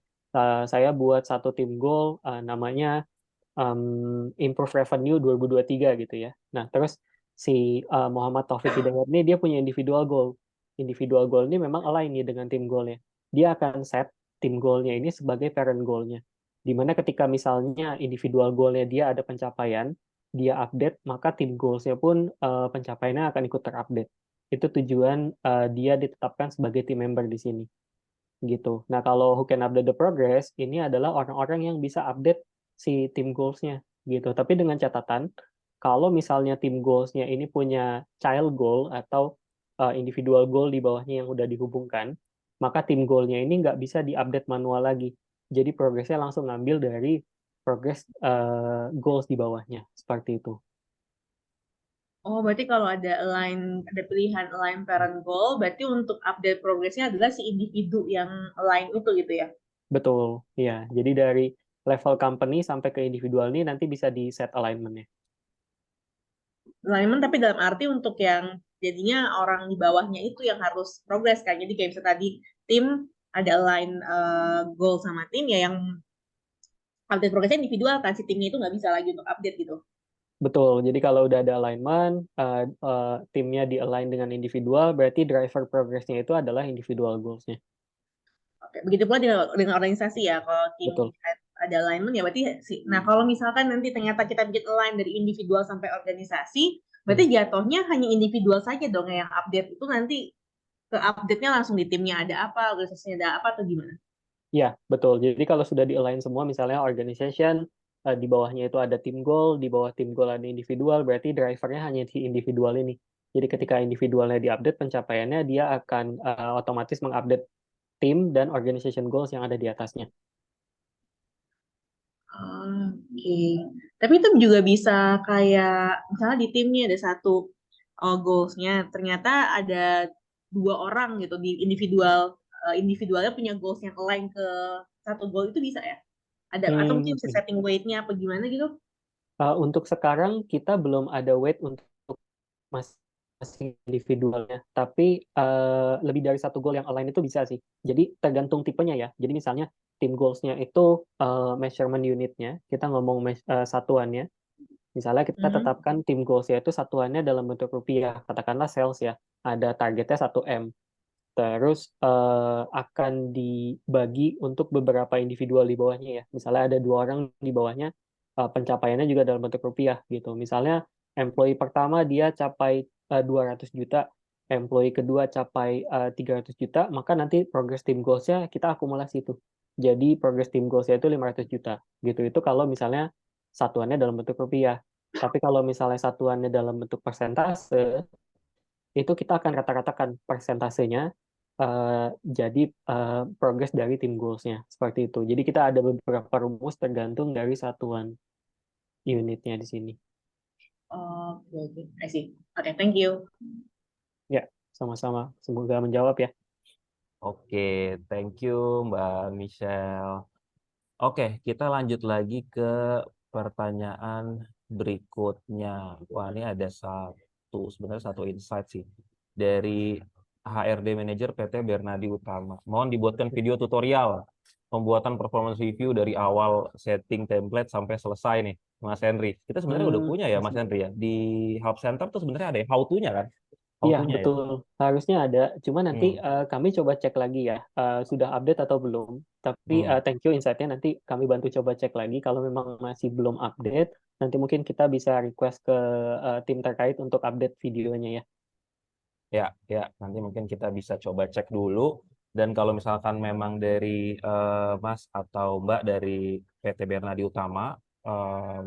saya buat satu tim goal namanya improve revenue 2023 gitu ya. Nah, terus si Muhammad Taufik Hidayat ini dia punya individual goal. Individual goal ini memang align nih dengan tim goalnya. Dia akan set tim goalnya ini sebagai parent goalnya. Dimana ketika misalnya individual goalnya dia ada pencapaian, dia update, maka tim goalsnya pun pencapaiannya akan ikut terupdate. Itu tujuan dia ditetapkan sebagai team member di sini gitu. Nah, kalau who can update the progress, ini adalah orang-orang yang bisa update si tim goals-nya gitu. Tapi dengan catatan, kalau misalnya tim goals-nya ini punya child goal atau individual goal di bawahnya yang udah dihubungkan, maka tim goal-nya ini nggak bisa diupdate manual lagi. Jadi progresnya langsung ngambil dari progress goals di bawahnya. Seperti itu. Oh, berarti kalau ada pilihan align parent goal, berarti untuk update progressnya adalah si individu yang align itu gitu ya. Betul, ya. Jadi dari level company sampai ke individual ini nanti bisa di set alignment-nya. Alignment tapi dalam arti untuk yang jadinya orang di bawahnya itu yang harus progress kan. Jadi kayak bisa tadi tim ada align goal sama tim ya yang update progressnya individual kan si timnya itu nggak bisa lagi untuk update gitu. Betul. Jadi kalau udah ada alignment, timnya di-align dengan individual, berarti driver progress-nya itu adalah individual goals-nya. Oke, begitu pula dengan organisasi ya. Kalau tim Betul. ada alignment ya berarti nah kalau misalkan nanti ternyata kita bikin align dari individual sampai organisasi, berarti jatuhnya hanya individual saja dong yang update itu nanti ke update-nya langsung di timnya ada apa, organisasinya ada apa atau gimana? Ya, betul. Jadi kalau sudah di-align semua, misalnya organization, di bawahnya itu ada tim goal, di bawah tim goal ada individual, berarti drivernya hanya si individual ini. Jadi ketika individualnya di-update, pencapaiannya dia akan otomatis mengupdate tim dan organization goals yang ada di atasnya. Oke. Tapi itu juga bisa kayak misalnya di timnya ada satu goals-nya, ternyata ada dua orang gitu di individualnya punya goals yang align ke satu goal itu bisa ya? Ada atau mungkin bisa setting weight-nya apa gimana gitu? Untuk sekarang kita belum ada weight untuk masing individualnya, tapi lebih dari satu goal yang align itu bisa sih. Jadi tergantung tipenya ya. Jadi misalnya tim goals-nya itu measurement unit-nya, kita ngomong satuannya. Misalnya kita tetapkan tim goals-nya itu satuannya dalam bentuk rupiah, katakanlah sales ya, ada targetnya 1M. Terus akan dibagi untuk beberapa individual di bawahnya ya. Misalnya ada 2 orang di bawahnya, pencapaiannya juga dalam bentuk rupiah gitu. Misalnya employee pertama dia capai 200 juta, employee kedua capai 300 juta, maka nanti progress team goals-nya kita akumulasi itu. Jadi progress team goals-nya itu 500 juta. Gitu. Itu kalau misalnya satuannya dalam bentuk rupiah. Tapi kalau misalnya satuannya dalam bentuk persentase, itu kita akan rata-ratakan persentasenya jadi progres dari tim goals-nya. Seperti itu. Jadi kita ada beberapa rumus tergantung dari satuan unitnya di sini. Oke, oke. I see. Oke, thank you. Ya, sama-sama. Semoga menjawab ya. Oke, thank you Mbak Michelle. Oke, kita lanjut lagi ke pertanyaan berikutnya. Wah, ini ada sebenarnya satu insight sih. Dari HRD Manager PT Bernadi Utama. Mohon dibuatkan video tutorial pembuatan performance review dari awal setting template sampai selesai nih, Mas Henry. Kita sebenarnya udah punya ya, Mas Henry ya. Di Help Center tuh sebenarnya ada how to-nya kan? How Iya, to-nya ya. betul. Harusnya ada. Cuma nanti Hmm. kami coba cek lagi ya, sudah update atau belum. Tapi Hmm. thank you insight-nya. Nanti kami bantu coba cek lagi. Kalau memang masih belum update, nanti mungkin kita bisa request ke tim terkait untuk update videonya ya. Ya, nanti mungkin kita bisa coba cek dulu. Dan kalau misalkan memang dari Mas atau Mbak dari PT Bernadi Utama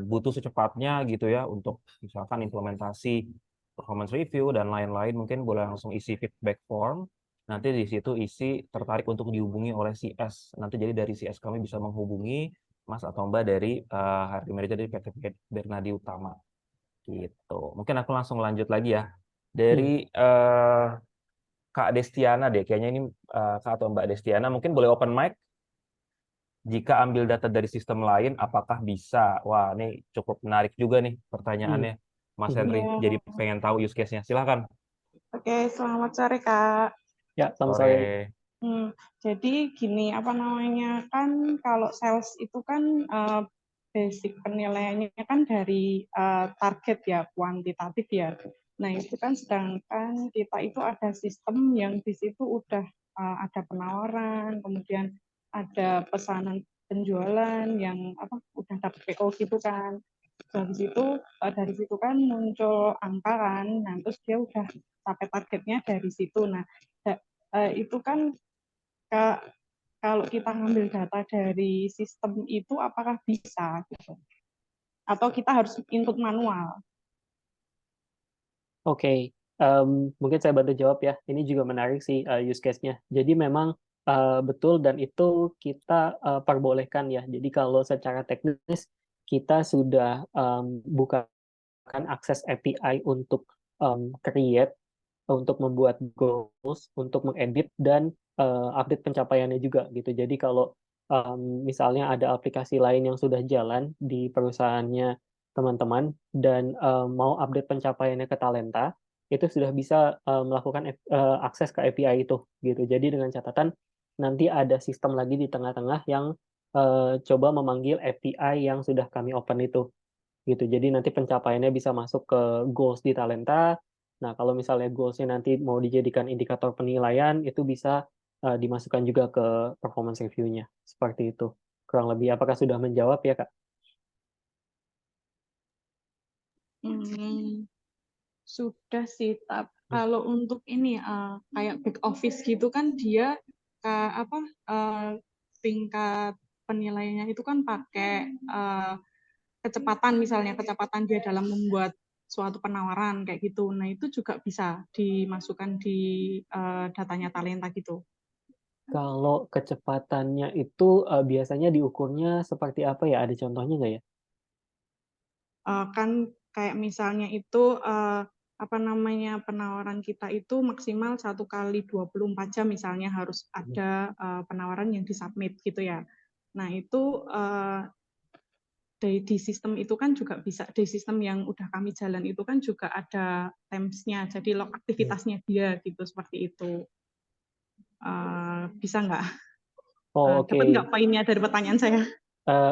butuh secepatnya gitu ya untuk misalkan implementasi performance review dan lain-lain, mungkin boleh langsung isi feedback form. Nanti di situ isi tertarik untuk dihubungi oleh CS. Nanti jadi dari CS kami bisa menghubungi Mas atau Mbak dari hiring manager dari PT Bernadi Utama. Gitu. Mungkin aku langsung lanjut lagi ya. Dari Kak Destiana deh, kayaknya ini Kak atau Mbak Destiana, mungkin boleh open mic. Jika ambil data dari sistem lain, apakah bisa? Wah, ini cukup menarik juga nih Hmm. pertanyaannya, Mas Mhm. Henry. Iya. Jadi pengen tahu use case-nya. Silakan. Oke, selamat sore Kak. Ya, selamat sore. Sore. Jadi gini, apa namanya, kan kalau sales itu kan basic penilaiannya kan dari target ya, kuantitatif ya. Nah, itu kan sedangkan kita itu ada sistem yang di situ udah ada penawaran, kemudian ada pesanan penjualan yang udah dapet PO gitu kan. Dari situ kan muncul angka kan, nah terus dia udah sampai targetnya dari situ. Nah, itu kan kalau kita ngambil data dari sistem itu apakah bisa gitu? Atau kita harus input manual? Oke, mungkin saya bantu jawab ya. Ini juga menarik sih use case-nya. Jadi memang betul dan itu kita perbolehkan ya. Jadi kalau secara teknis kita sudah bukakan akses API untuk create, untuk membuat goals, untuk mengedit dan update pencapaiannya juga gitu. Jadi kalau misalnya ada aplikasi lain yang sudah jalan di perusahaannya teman-teman dan mau update pencapaiannya ke Talenta, itu sudah bisa melakukan akses ke API itu gitu. Jadi dengan catatan nanti ada sistem lagi di tengah-tengah yang coba memanggil API yang sudah kami open itu gitu. Jadi nanti pencapaiannya bisa masuk ke goals di Talenta. Nah, kalau misalnya goals-nya nanti mau dijadikan indikator penilaian, itu bisa dimasukkan juga ke performance review-nya. Seperti itu. Kurang lebih. Apakah sudah menjawab ya, Kak? Sudah sih, kalau untuk ini kayak back office gitu kan dia tingkat penilaiannya itu kan pakai kecepatan, misalnya kecepatan dia dalam membuat suatu penawaran kayak gitu. Nah, itu juga bisa dimasukkan di datanya Talenta gitu. Kalau kecepatannya itu biasanya diukurnya seperti apa ya? Ada contohnya nggak ya? Kan kayak misalnya itu penawaran kita itu maksimal 1 kali 24 jam misalnya harus ada penawaran yang disubmit gitu ya. Nah, itu di sistem itu kan juga bisa, di sistem yang udah kami jalan itu kan juga ada times-nya, jadi log aktivitasnya dia gitu, seperti itu. Bisa nggak? Oh, Dapat oke. nggak poinnya dari pertanyaan saya?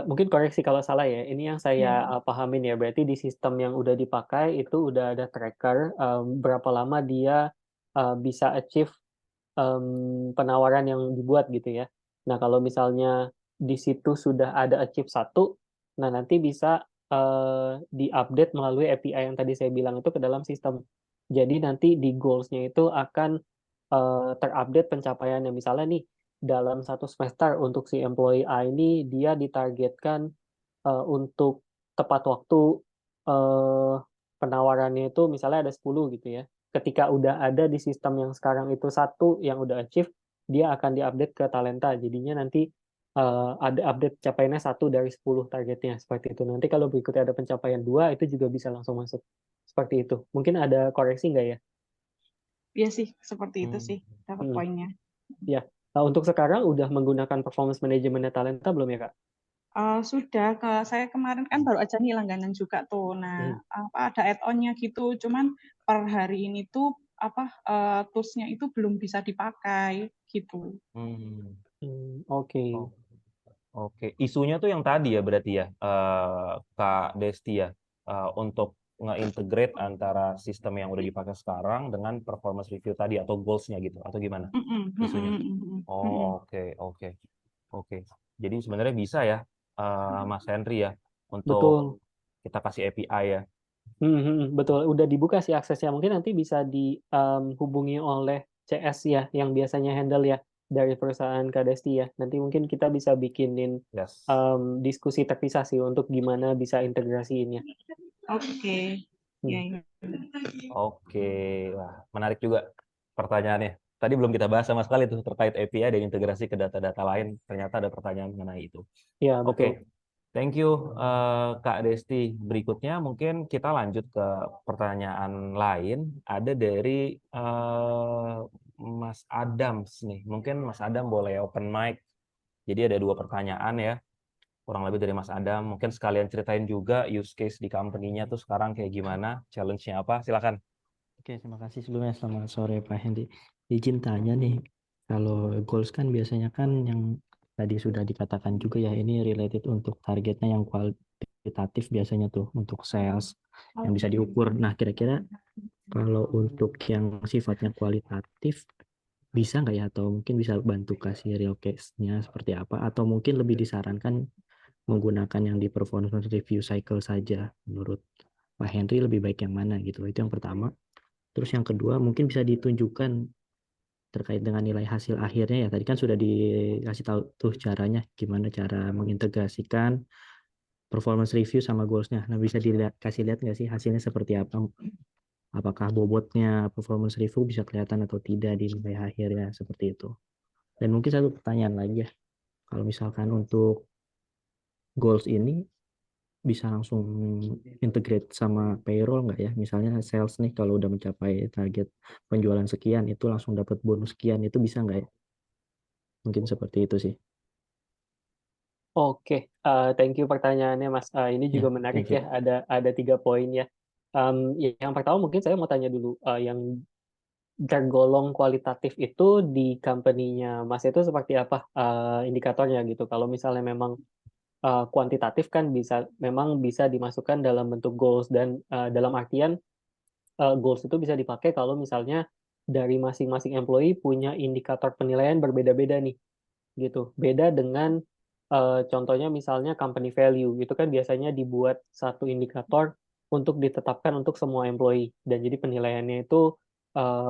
Mungkin koreksi kalau salah ya. Ini yang saya pahamin ya. Berarti di sistem yang udah dipakai itu udah ada tracker berapa lama dia bisa achieve penawaran yang dibuat gitu ya. Nah, kalau misalnya di situ sudah ada achieve 1, nah nanti bisa diupdate melalui API yang tadi saya bilang itu ke dalam sistem. Jadi nanti di goals-nya itu akan terupdate pencapaiannya. Misalnya nih, dalam satu semester untuk si employee A ini dia ditargetkan untuk tepat waktu penawarannya itu misalnya ada 10 gitu ya. Ketika udah ada di sistem yang sekarang itu 1 yang udah achieve, dia akan diupdate ke Talenta. Jadinya nanti ada update capaiannya 1 dari 10 targetnya seperti itu. Nanti kalau berikutnya ada pencapaian 2 itu juga bisa langsung masuk. Seperti itu. Mungkin ada koreksi nggak ya? Iya sih, seperti itu sih, dapat Hmm. poinnya. Ya. Nah, untuk sekarang udah menggunakan performance management Talenta belum ya, Kak? Sudah, saya kemarin kan baru aja nih langganan juga tuh. Nah, ada add-on-nya gitu. Cuman per hari ini tuh tools-nya itu belum bisa dipakai gitu. Oke. Oh. Oke, isunya tuh yang tadi ya berarti ya, Kak Desti ya, untuk nge-integrate antara sistem yang udah dipakai sekarang dengan performance review tadi atau goals-nya gitu, atau gimana isunya? Oh, oke, oke, oke. Jadi sebenarnya bisa ya, Mas Henry ya, untuk Betul. kita kasih API ya. Betul, udah dibuka sih aksesnya. Mungkin nanti bisa dihubungi oleh CS ya, yang biasanya handle ya dari perusahaan Kak Desti ya. Nanti mungkin kita bisa bikinin Yes. diskusi terpisah sih untuk gimana bisa integrasiinnya. Oke. Ya, ya. Oke, wah menarik juga pertanyaannya. Tadi belum kita bahas sama sekali tuh terkait API dan integrasi ke data-data lain. Ternyata ada pertanyaan mengenai itu. Ya, betul. Oke, thank you Kak Desti. Berikutnya mungkin kita lanjut ke pertanyaan lain. Ada dari Mas Adams nih. Mungkin Mas Adam boleh open mic. Jadi ada 2 pertanyaan ya. Kurang lebih dari Mas Adam. Mungkin sekalian ceritain juga use case di company-nya tuh sekarang kayak gimana, challenge-nya apa. Silakan. Oke, terima kasih sebelumnya. Selamat sore Pak Hendy. Izin tanya nih, kalau goals kan biasanya kan yang tadi sudah dikatakan juga ya, ini related untuk targetnya yang kualitatif biasanya tuh untuk sales yang bisa diukur. Nah, kira-kira kalau untuk yang sifatnya kualitatif bisa nggak ya, atau mungkin bisa bantu kasih real case-nya seperti apa, atau mungkin lebih disarankan menggunakan yang di performance review cycle saja. Menurut Pak Henry lebih baik yang mana gitu. Itu yang pertama. Terus yang kedua mungkin bisa ditunjukkan terkait dengan nilai hasil akhirnya ya. Tadi kan sudah dikasih tahu tuh caranya, gimana cara mengintegrasikan performance review sama goals-nya. Nah, bisa kasih lihat nggak sih hasilnya seperti apa? Apakah bobotnya performance review bisa kelihatan atau tidak di nilai akhirnya, seperti itu. Dan mungkin satu pertanyaan lagi ya. Kalau misalkan untuk goals ini bisa langsung integrate sama payroll nggak ya? Misalnya sales nih kalau udah mencapai target penjualan sekian itu langsung dapat bonus sekian, itu bisa nggak ya? Mungkin seperti itu sih. Oke, thank you pertanyaannya Mas. Ini Ya, juga menarik thank you. ya. Ada 3 poin ya. Yang pertama mungkin saya mau tanya dulu, yang tergolong kualitatif itu di company-nya Mas itu seperti apa indikatornya gitu. Kalau misalnya memang kuantitatif kan memang bisa dimasukkan dalam bentuk goals, dan dalam artian goals itu bisa dipakai kalau misalnya dari masing-masing employee punya indikator penilaian berbeda-beda nih gitu. Beda dengan contohnya misalnya company value itu kan biasanya dibuat satu indikator untuk ditetapkan untuk semua employee, dan jadi penilaiannya itu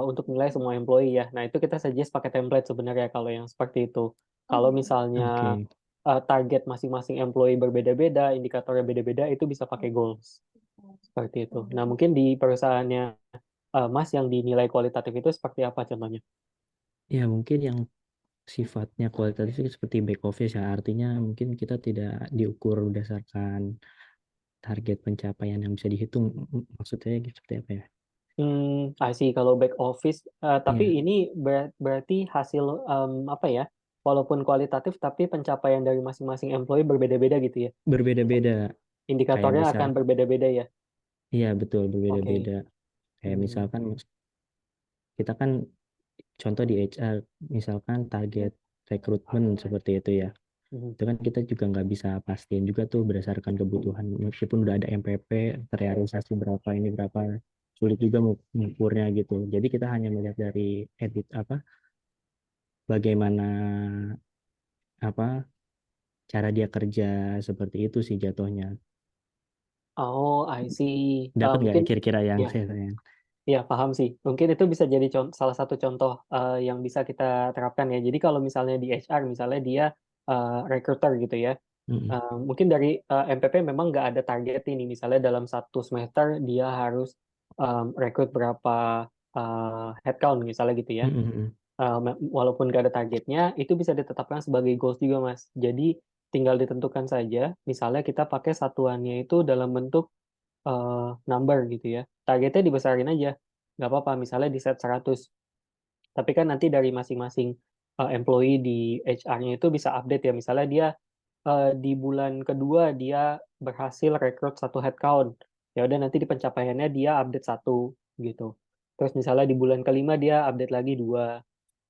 untuk nilai semua employee ya. Nah, itu kita suggest pakai template sebenarnya kalau yang seperti itu. Kalau misalnya Oke. target masing-masing employee berbeda-beda, indikatornya beda-beda, itu bisa pakai goals. Seperti itu. Nah, mungkin di perusahaannya Mas yang dinilai kualitatif itu seperti apa contohnya? Ya, mungkin yang sifatnya kualitatif itu seperti back office ya. Artinya mungkin kita tidak diukur berdasarkan target pencapaian yang bisa dihitung. Maksudnya seperti apa ya? I see. Kalau back office, Iya, tapi ini berarti hasil apa ya? Walaupun kualitatif, tapi pencapaian dari masing-masing employee berbeda-beda gitu ya. berbeda-beda. Kayak Indikatornya misal, akan berbeda-beda ya. iya betul Oke. berbeda-beda. Kayak Hmm. misalkan kita kan contoh di HR, misalkan target rekrutmen seperti itu ya. Mhm. Itu kan kita juga nggak bisa pastiin juga tuh berdasarkan kebutuhan. Meskipun udah ada MPP, terrealisasi berapa ini berapa, sulit juga mengukurnya gitu. Jadi kita hanya melihat dari edit apa, bagaimana apa cara dia kerja, seperti itu sih jatuhnya. Oh, I see. Dapat nggak ya Mungkin kira-kira yang ya. saya sayang? Iya, paham sih. Mungkin itu bisa jadi salah satu contoh yang bisa kita terapkan ya. Jadi kalau misalnya di HR, misalnya dia recruiter gitu ya, Mm-mm. mungkin dari MPP memang nggak ada target ini. Misalnya dalam satu semester dia harus rekrut berapa headcount misalnya gitu ya. Mm-mm. Walaupun nggak ada targetnya, itu bisa ditetapkan sebagai goals juga, Mas. Jadi tinggal ditentukan saja. Misalnya kita pakai satuannya itu dalam bentuk number gitu ya. Targetnya dibesarin aja, nggak apa-apa. Misalnya di set 100. Tapi kan nanti dari masing-masing employee di HR-nya itu bisa update ya. Misalnya dia di bulan kedua dia berhasil rekrut 1 headcount. Ya udah nanti di pencapaiannya dia update 1 gitu. Terus misalnya di bulan kelima dia update lagi 2.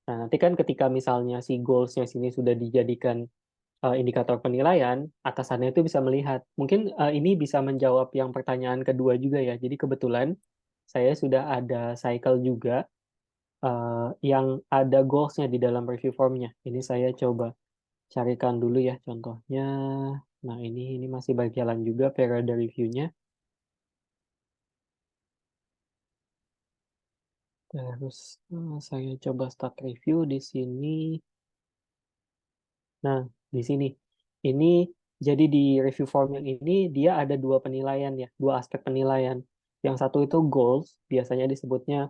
Nah, nanti kan ketika misalnya si goals-nya sini sudah dijadikan indikator penilaian, atasannya itu bisa melihat. Mungkin ini bisa menjawab yang pertanyaan kedua juga ya. Jadi kebetulan saya sudah ada cycle juga yang ada goals-nya di dalam review form-nya. Ini saya coba carikan dulu ya contohnya. Nah, ini masih berjalan juga periode review-nya. Terus saya coba start review di sini. Nah, di sini. Ini jadi di review form yang ini dia ada dua penilaian ya, dua aspek penilaian. Yang satu itu goals, biasanya disebutnya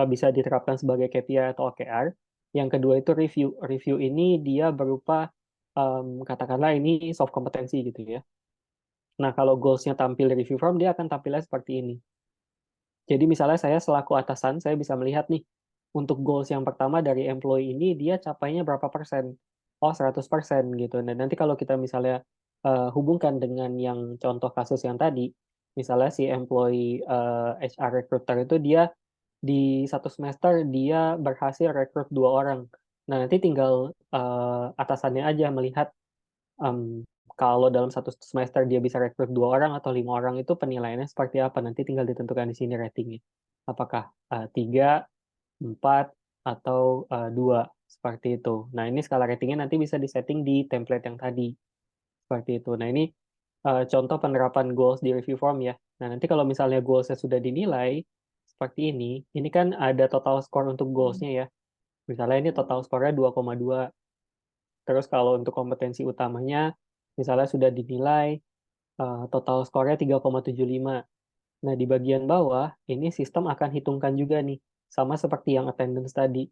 bisa diterapkan sebagai KPI atau OKR. Yang kedua itu review. Review ini dia berupa katakanlah ini soft kompetensi gitu ya. Nah, kalau goals-nya tampil di review form, dia akan tampilnya seperti ini. Jadi misalnya saya selaku atasan, saya bisa melihat nih, untuk goals yang pertama dari employee ini, dia capainya berapa persen? Oh, 100% gitu. Dan nanti kalau kita misalnya hubungkan dengan yang contoh kasus yang tadi, misalnya si employee HR recruiter itu dia di satu semester dia berhasil rekrut 2 orang. Nah, nanti tinggal atasannya aja melihat kalau dalam satu semester dia bisa rekrut 2 orang atau 5 orang itu penilaiannya seperti apa. Nanti tinggal ditentukan di sini ratingnya. Apakah 3, 4, atau 2, seperti itu. Nah, ini skala ratingnya nanti bisa disetting di template yang tadi. Seperti itu. Nah, ini contoh penerapan goals di review form ya. Nah, nanti kalau misalnya goals-nya sudah dinilai, seperti ini kan ada total score untuk goals-nya ya. Misalnya ini total score-nya 2,2. Terus kalau untuk kompetensi utamanya, misalnya sudah dinilai total score-nya 3,75. Nah, di bagian bawah, ini sistem akan hitungkan juga nih. Sama seperti yang attendance tadi.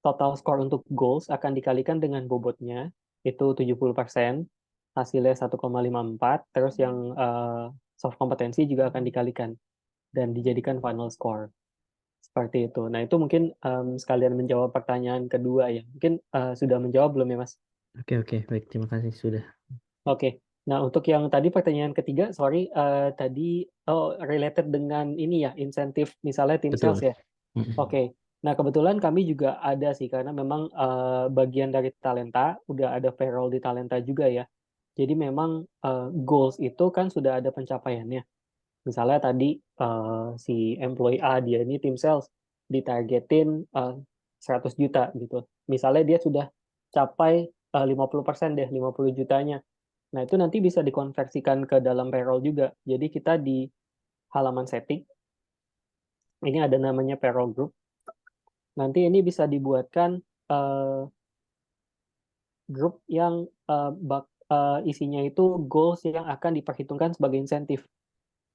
Total score untuk goals akan dikalikan dengan bobotnya, itu 70%, hasilnya 1,54, terus yang soft kompetensi juga akan dikalikan, dan dijadikan final score. Seperti itu. Nah, itu mungkin sekalian menjawab pertanyaan kedua ya. Mungkin sudah menjawab belum ya, Mas? Oke, baik. Terima kasih sudah. Oke. Nah, untuk yang tadi pertanyaan ketiga, sorry, tadi related dengan ini ya, insentif misalnya tim Betul. sales ya. Oke. Nah, kebetulan kami juga ada sih, karena memang bagian dari talenta, udah ada payroll di talenta juga ya. Jadi memang goals itu kan sudah ada pencapaiannya. Misalnya tadi si employee A, dia ini tim sales, ditargetin 100 juta gitu. Misalnya dia sudah capai 50% deh, 50 jutanya. Nah, itu nanti bisa dikonversikan ke dalam payroll juga. Jadi kita di halaman setting, ini ada namanya payroll group. Nanti ini bisa dibuatkan grup yang isinya itu goals yang akan diperhitungkan sebagai insentif.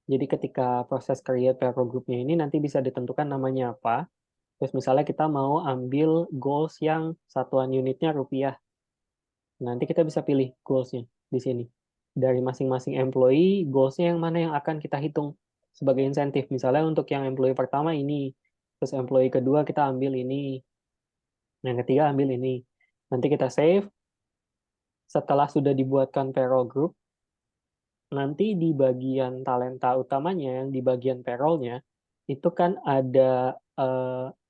Jadi ketika proses create payroll groupnya ini nanti bisa ditentukan namanya apa. Terus misalnya kita mau ambil goals yang satuan unitnya rupiah. Nanti kita bisa pilih goals-nya di sini. Dari masing-masing employee, goals-nya yang mana yang akan kita hitung sebagai insentif. Misalnya untuk yang employee pertama ini, terus employee kedua kita ambil ini, yang ketiga ambil ini. Nanti kita save. Setelah sudah dibuatkan payroll group, nanti di bagian talenta utamanya, yang di bagian payroll-nya, itu kan ada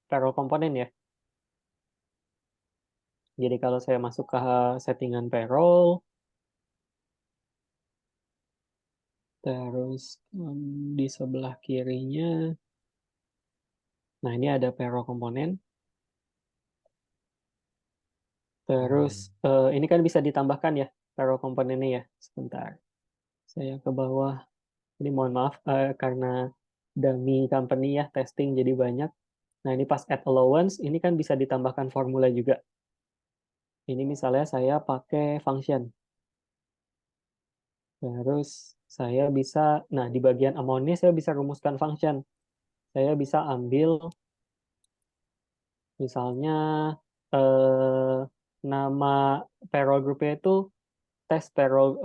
payroll komponen ya. Jadi kalau saya masuk ke settingan payroll, terus di sebelah kirinya, nah ini ada payroll komponen. Terus ini kan bisa ditambahkan ya payroll komponennya ya. Sebentar, saya ke bawah. Ini mohon maaf karena dummy company ya, testing jadi banyak. Nah ini pas add allowance, ini kan bisa ditambahkan formula juga. Ini misalnya saya pakai function. Terus saya bisa, nah di bagian amount-nya saya bisa rumuskan function. Saya bisa ambil misalnya nama payroll group-nya itu test payroll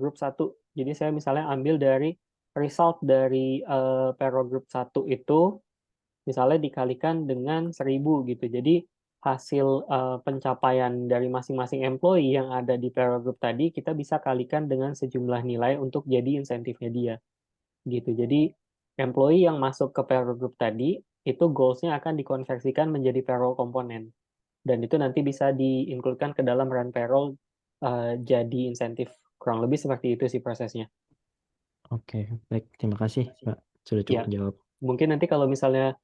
group 1. Jadi saya misalnya ambil dari result dari payroll group 1 itu misalnya dikalikan dengan 1000 gitu. Jadi hasil pencapaian dari masing-masing employee yang ada di payroll group tadi kita bisa kalikan dengan sejumlah nilai untuk jadi insentifnya dia. Gitu. Jadi employee yang masuk ke payroll group tadi itu goals-nya akan dikonversikan menjadi payroll komponen. Dan itu nanti bisa di-include-kan ke dalam run payroll jadi insentif. Kurang lebih seperti itu sih prosesnya. Oke, baik. Terima kasih, Pak. Sudah Ya, cukup jawab. mungkin nanti kalau misalnya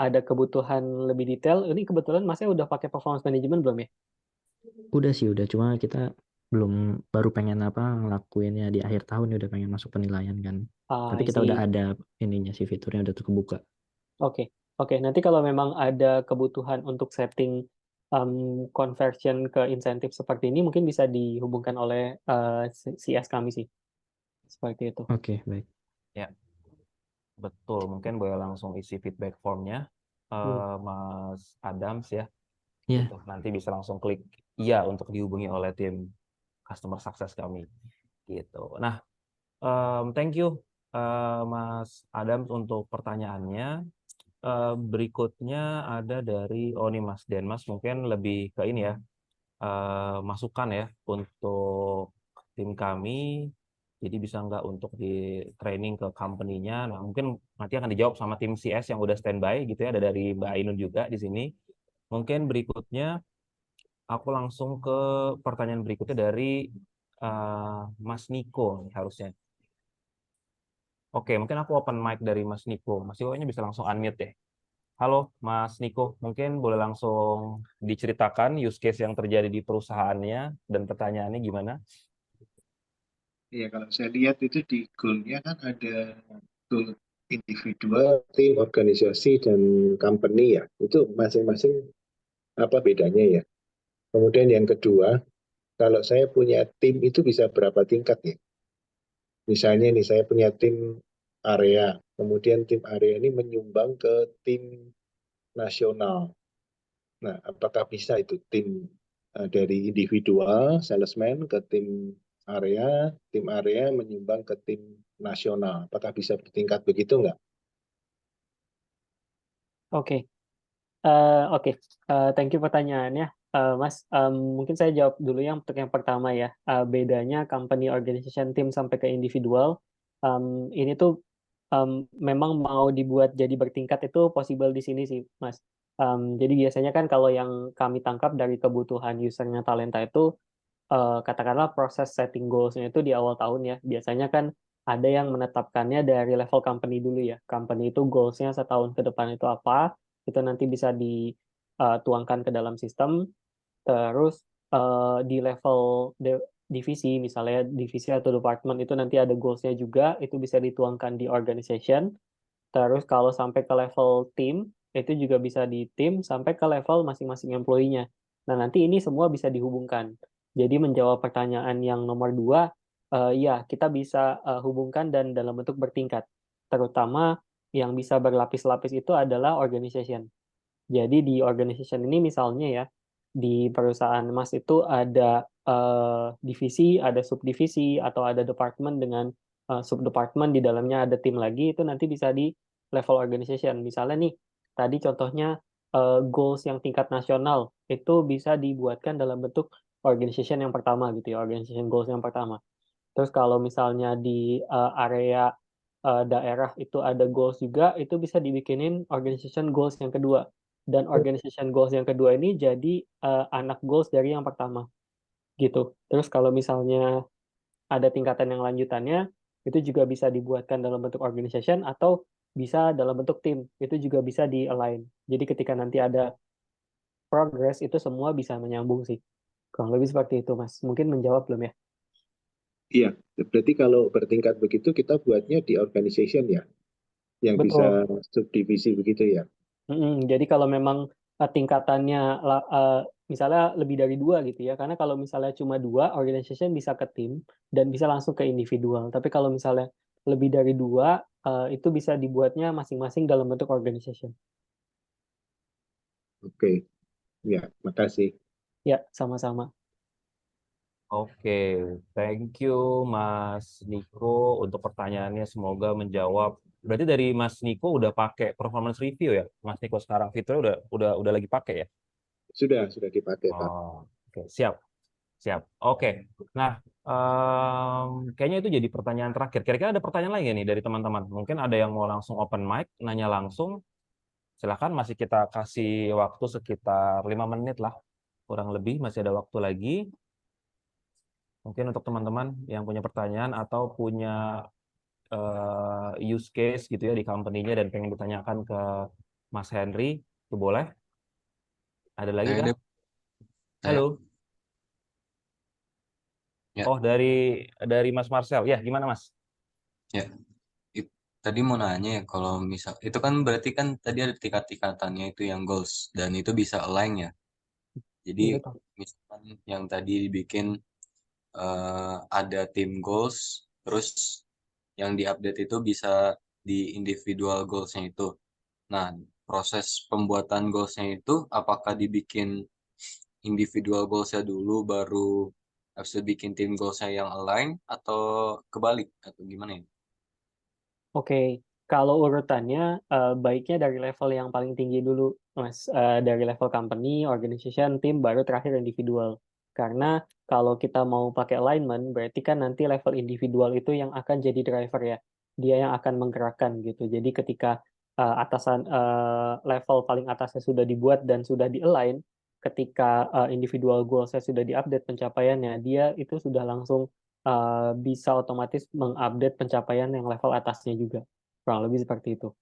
ada kebutuhan lebih detail, ini kebetulan Masnya udah pakai performance management belum ya? Udah sih, udah. Cuma kita baru pengen ngelakuinnya di akhir tahun, udah pengen masuk penilaian kan. Tapi I kita udah see. ada ininya sih, fiturnya udah kebuka. Oke, oke. Nanti kalau memang ada kebutuhan untuk setting conversion ke insentif seperti ini, mungkin bisa dihubungkan oleh CS kami sih. Seperti itu. Oke, baik. Ya, betul. Mungkin boleh langsung isi feedback formnya, Mas Adams ya. Iya. Gitu. Nanti bisa langsung klik iya untuk dihubungi oleh tim customer success kami. Gitu. Nah, thank you Mas Adams untuk pertanyaannya. Berikutnya ada dari nih Mas Denmas, mungkin lebih ke ini ya, masukan ya untuk tim kami. Jadi bisa nggak untuk di training ke company-nya. Nah, mungkin nanti akan dijawab sama tim CS yang udah standby gitu ya. Ada dari Mbak Ainun juga di sini. Mungkin berikutnya aku langsung ke pertanyaan berikutnya dari Mas Niko nih harusnya. Oke, mungkin aku open mic dari Mas Niko. Mas Niko-nya bisa langsung unmute deh. Halo Mas Niko, mungkin boleh langsung diceritakan use case yang terjadi di perusahaannya dan pertanyaannya gimana? Iya, kalau saya lihat itu di goal-nya kan ada goal individual, tim, organisasi, dan company ya. Itu masing-masing apa bedanya ya. Kemudian yang kedua, kalau saya punya tim itu bisa berapa tingkat ya. Misalnya nih saya punya tim area, kemudian tim area ini menyumbang ke tim nasional. Nah, apakah bisa itu tim dari individual, salesman ke tim area menyumbang ke tim nasional. Apakah bisa bertingkat begitu nggak? Oke, oke. Thank you pertanyaannya, Mas. Mungkin saya jawab dulu yang untuk yang pertama ya. Bedanya company, organization, team sampai ke individual. Ini tuh memang mau dibuat jadi bertingkat itu possible di sini sih, Mas. Jadi biasanya kan kalau yang kami tangkap dari kebutuhan usernya Talenta itu, katakanlah proses setting goals-nya itu di awal tahun ya. Biasanya kan ada yang menetapkannya dari level company dulu ya. Company itu goals-nya setahun ke depan itu apa, itu nanti bisa dituangkan ke dalam sistem. Terus di level divisi, misalnya divisi atau department itu nanti ada goals-nya juga, itu bisa dituangkan di organization. Terus kalau sampai ke level tim, itu juga bisa di tim sampai ke level masing-masing employee-nya. Nah, nanti ini semua bisa dihubungkan. Jadi menjawab pertanyaan yang nomor 2, ya kita bisa hubungkan dan dalam bentuk bertingkat. Terutama yang bisa berlapis-lapis itu adalah organization. Jadi di organization ini misalnya ya, di perusahaan Mas itu ada divisi, ada subdivisi, atau ada department dengan subdepartment, di dalamnya ada tim lagi, itu nanti bisa di level organization. Misalnya nih, tadi contohnya goals yang tingkat nasional, itu bisa dibuatkan dalam bentuk organization yang pertama gitu ya, organization goals yang pertama. Terus kalau misalnya di area daerah itu ada goals juga, itu bisa dibikinin organization goals yang kedua. Dan organization goals yang kedua ini jadi anak goals dari yang pertama, gitu. Terus kalau misalnya ada tingkatan yang lanjutannya, itu juga bisa dibuatkan dalam bentuk organization atau bisa dalam bentuk tim. Itu juga bisa di-align. Jadi ketika nanti ada progress, itu semua bisa menyambung sih. Kurang lebih seperti itu, Mas. Mungkin menjawab belum ya? Iya, berarti kalau bertingkat begitu kita buatnya di organization ya, yang bisa Betul. subdivisi begitu ya. Jadi kalau memang tingkatannya misalnya lebih dari 2 gitu ya, karena kalau misalnya cuma 2, organization bisa ke tim dan bisa langsung ke individual. Tapi kalau misalnya lebih dari 2, itu bisa dibuatnya masing-masing dalam bentuk organization. Oke, ya, makasih. Ya, sama-sama. Oke, thank you Mas Niko untuk pertanyaannya. Semoga menjawab. Berarti dari Mas Niko udah pakai performance review ya? Mas Niko sekarang fiturnya udah lagi pakai ya? Sudah dipakai, Pak. Oh, oke, siap. Oke. Nah, kayaknya itu jadi pertanyaan terakhir. Kira-kira ada pertanyaan lain nggak nih dari teman-teman? Mungkin ada yang mau langsung open mic, nanya langsung. Silakan, masih kita kasih waktu sekitar 5 menit lah. Kurang lebih masih ada waktu lagi. Mungkin untuk teman-teman yang punya pertanyaan atau punya use case gitu ya di company-nya dan pengen ditanyakan ke Mas Henry, itu boleh. Ada lagi Saya kah? ada, saya, Halo. ya, Oh, dari Mas Marcel. Ya, gimana Mas? ya. Tadi mau nanya ya, kalau misal, itu kan berarti kan tadi ada tingkat-tingkatannya itu yang goals, dan itu bisa align ya. Jadi, Betul. misalkan yang tadi dibikin ada tim goals, terus yang diupdate itu bisa di individual goals-nya itu. Nah, proses pembuatan goals-nya itu apakah dibikin individual goals-nya dulu baru habis itu bikin tim goals-nya yang align atau kebalik atau gimana ya? Oke, kalau urutannya baiknya dari level yang paling tinggi dulu, Mas. Dari level company, organization, tim, baru terakhir individual. Karena kalau kita mau pakai alignment, berarti kan nanti level individual itu yang akan jadi driver ya. Dia yang akan menggerakkan gitu. Jadi ketika level paling atasnya sudah dibuat dan sudah di-align, ketika individual goals-nya sudah di-update pencapaiannya, dia itu sudah langsung bisa otomatis mengupdate pencapaian yang level atasnya juga. Kurang lebih seperti itu.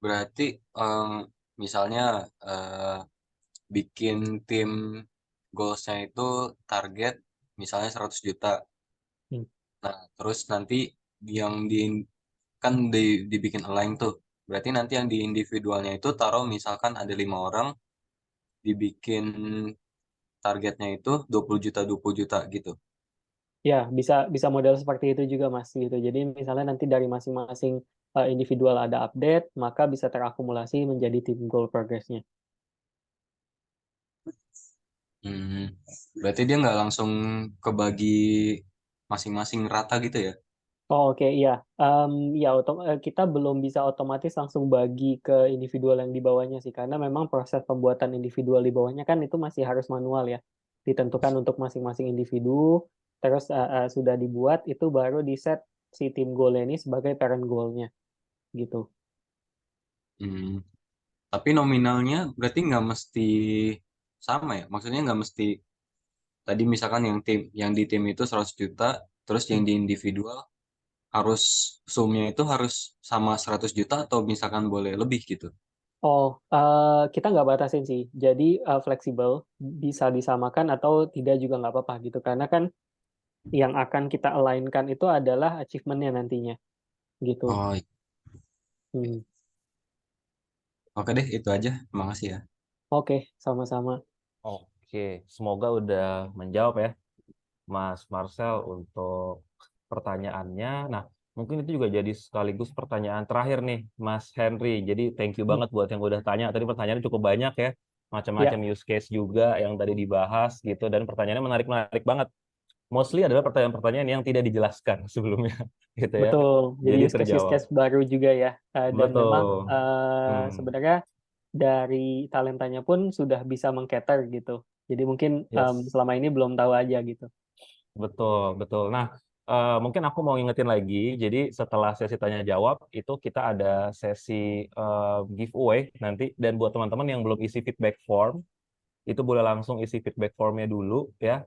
Berarti misalnya bikin tim goals-nya itu target misalnya 100 juta. Hmm. Nah, terus nanti yang kan dibikin align tuh. Berarti nanti yang di individualnya itu taruh misalkan ada 5 orang, dibikin targetnya itu 20 juta 20 juta gitu. Ya, bisa model seperti itu juga, Mas, gitu. Jadi misalnya nanti dari masing-masing individual ada update, maka bisa terakumulasi menjadi tim goal progress-nya. Berarti dia nggak langsung kebagi masing-masing rata gitu ya? Oh, oke, iya. Ya, kita belum bisa otomatis langsung bagi ke individual yang di bawahnya sih, karena memang proses pembuatan individual di bawahnya kan itu masih harus manual ya. Ditentukan untuk masing-masing individu, terus sudah dibuat, itu baru di-set si tim goal ini sebagai parent goal-nya, gitu. Hmm, tapi nominalnya berarti nggak mesti sama ya? Maksudnya nggak mesti tadi misalkan yang di tim itu 100 juta, terus yang Hmm. di individual harus sumnya itu harus sama 100 juta atau misalkan boleh lebih gitu. Oh, kita nggak batasin sih. Jadi fleksibel, bisa disamakan atau tidak juga nggak apa-apa gitu. Karena kan yang akan kita align-kan itu adalah achievement-nya nantinya, gitu. Oh, Hmm. oke deh itu aja. Terima kasih ya. Oke, sama-sama. Oke, semoga udah menjawab ya Mas Marcel untuk pertanyaannya. Nah, mungkin itu juga jadi sekaligus pertanyaan terakhir nih, Mas Henry. Jadi thank you banget buat yang udah tanya. Tadi pertanyaannya cukup banyak ya, Ya, macam-macam use case juga yang tadi dibahas gitu, dan pertanyaannya menarik-menarik banget. Mostly adalah pertanyaan-pertanyaan yang tidak dijelaskan sebelumnya, gitu ya. betul. Jadi Jadi use terjawab. case baru juga ya. Dan memang Betul. Hmm, sebenarnya dari talentanya pun sudah bisa mengcater gitu. Jadi mungkin yes. selama ini belum tahu aja gitu. Betul, betul. Nah, mungkin aku mau ngingetin lagi. Jadi setelah sesi tanya jawab itu kita ada sesi giveaway nanti. Dan buat teman-teman yang belum isi feedback form, itu boleh langsung isi feedback formnya dulu ya.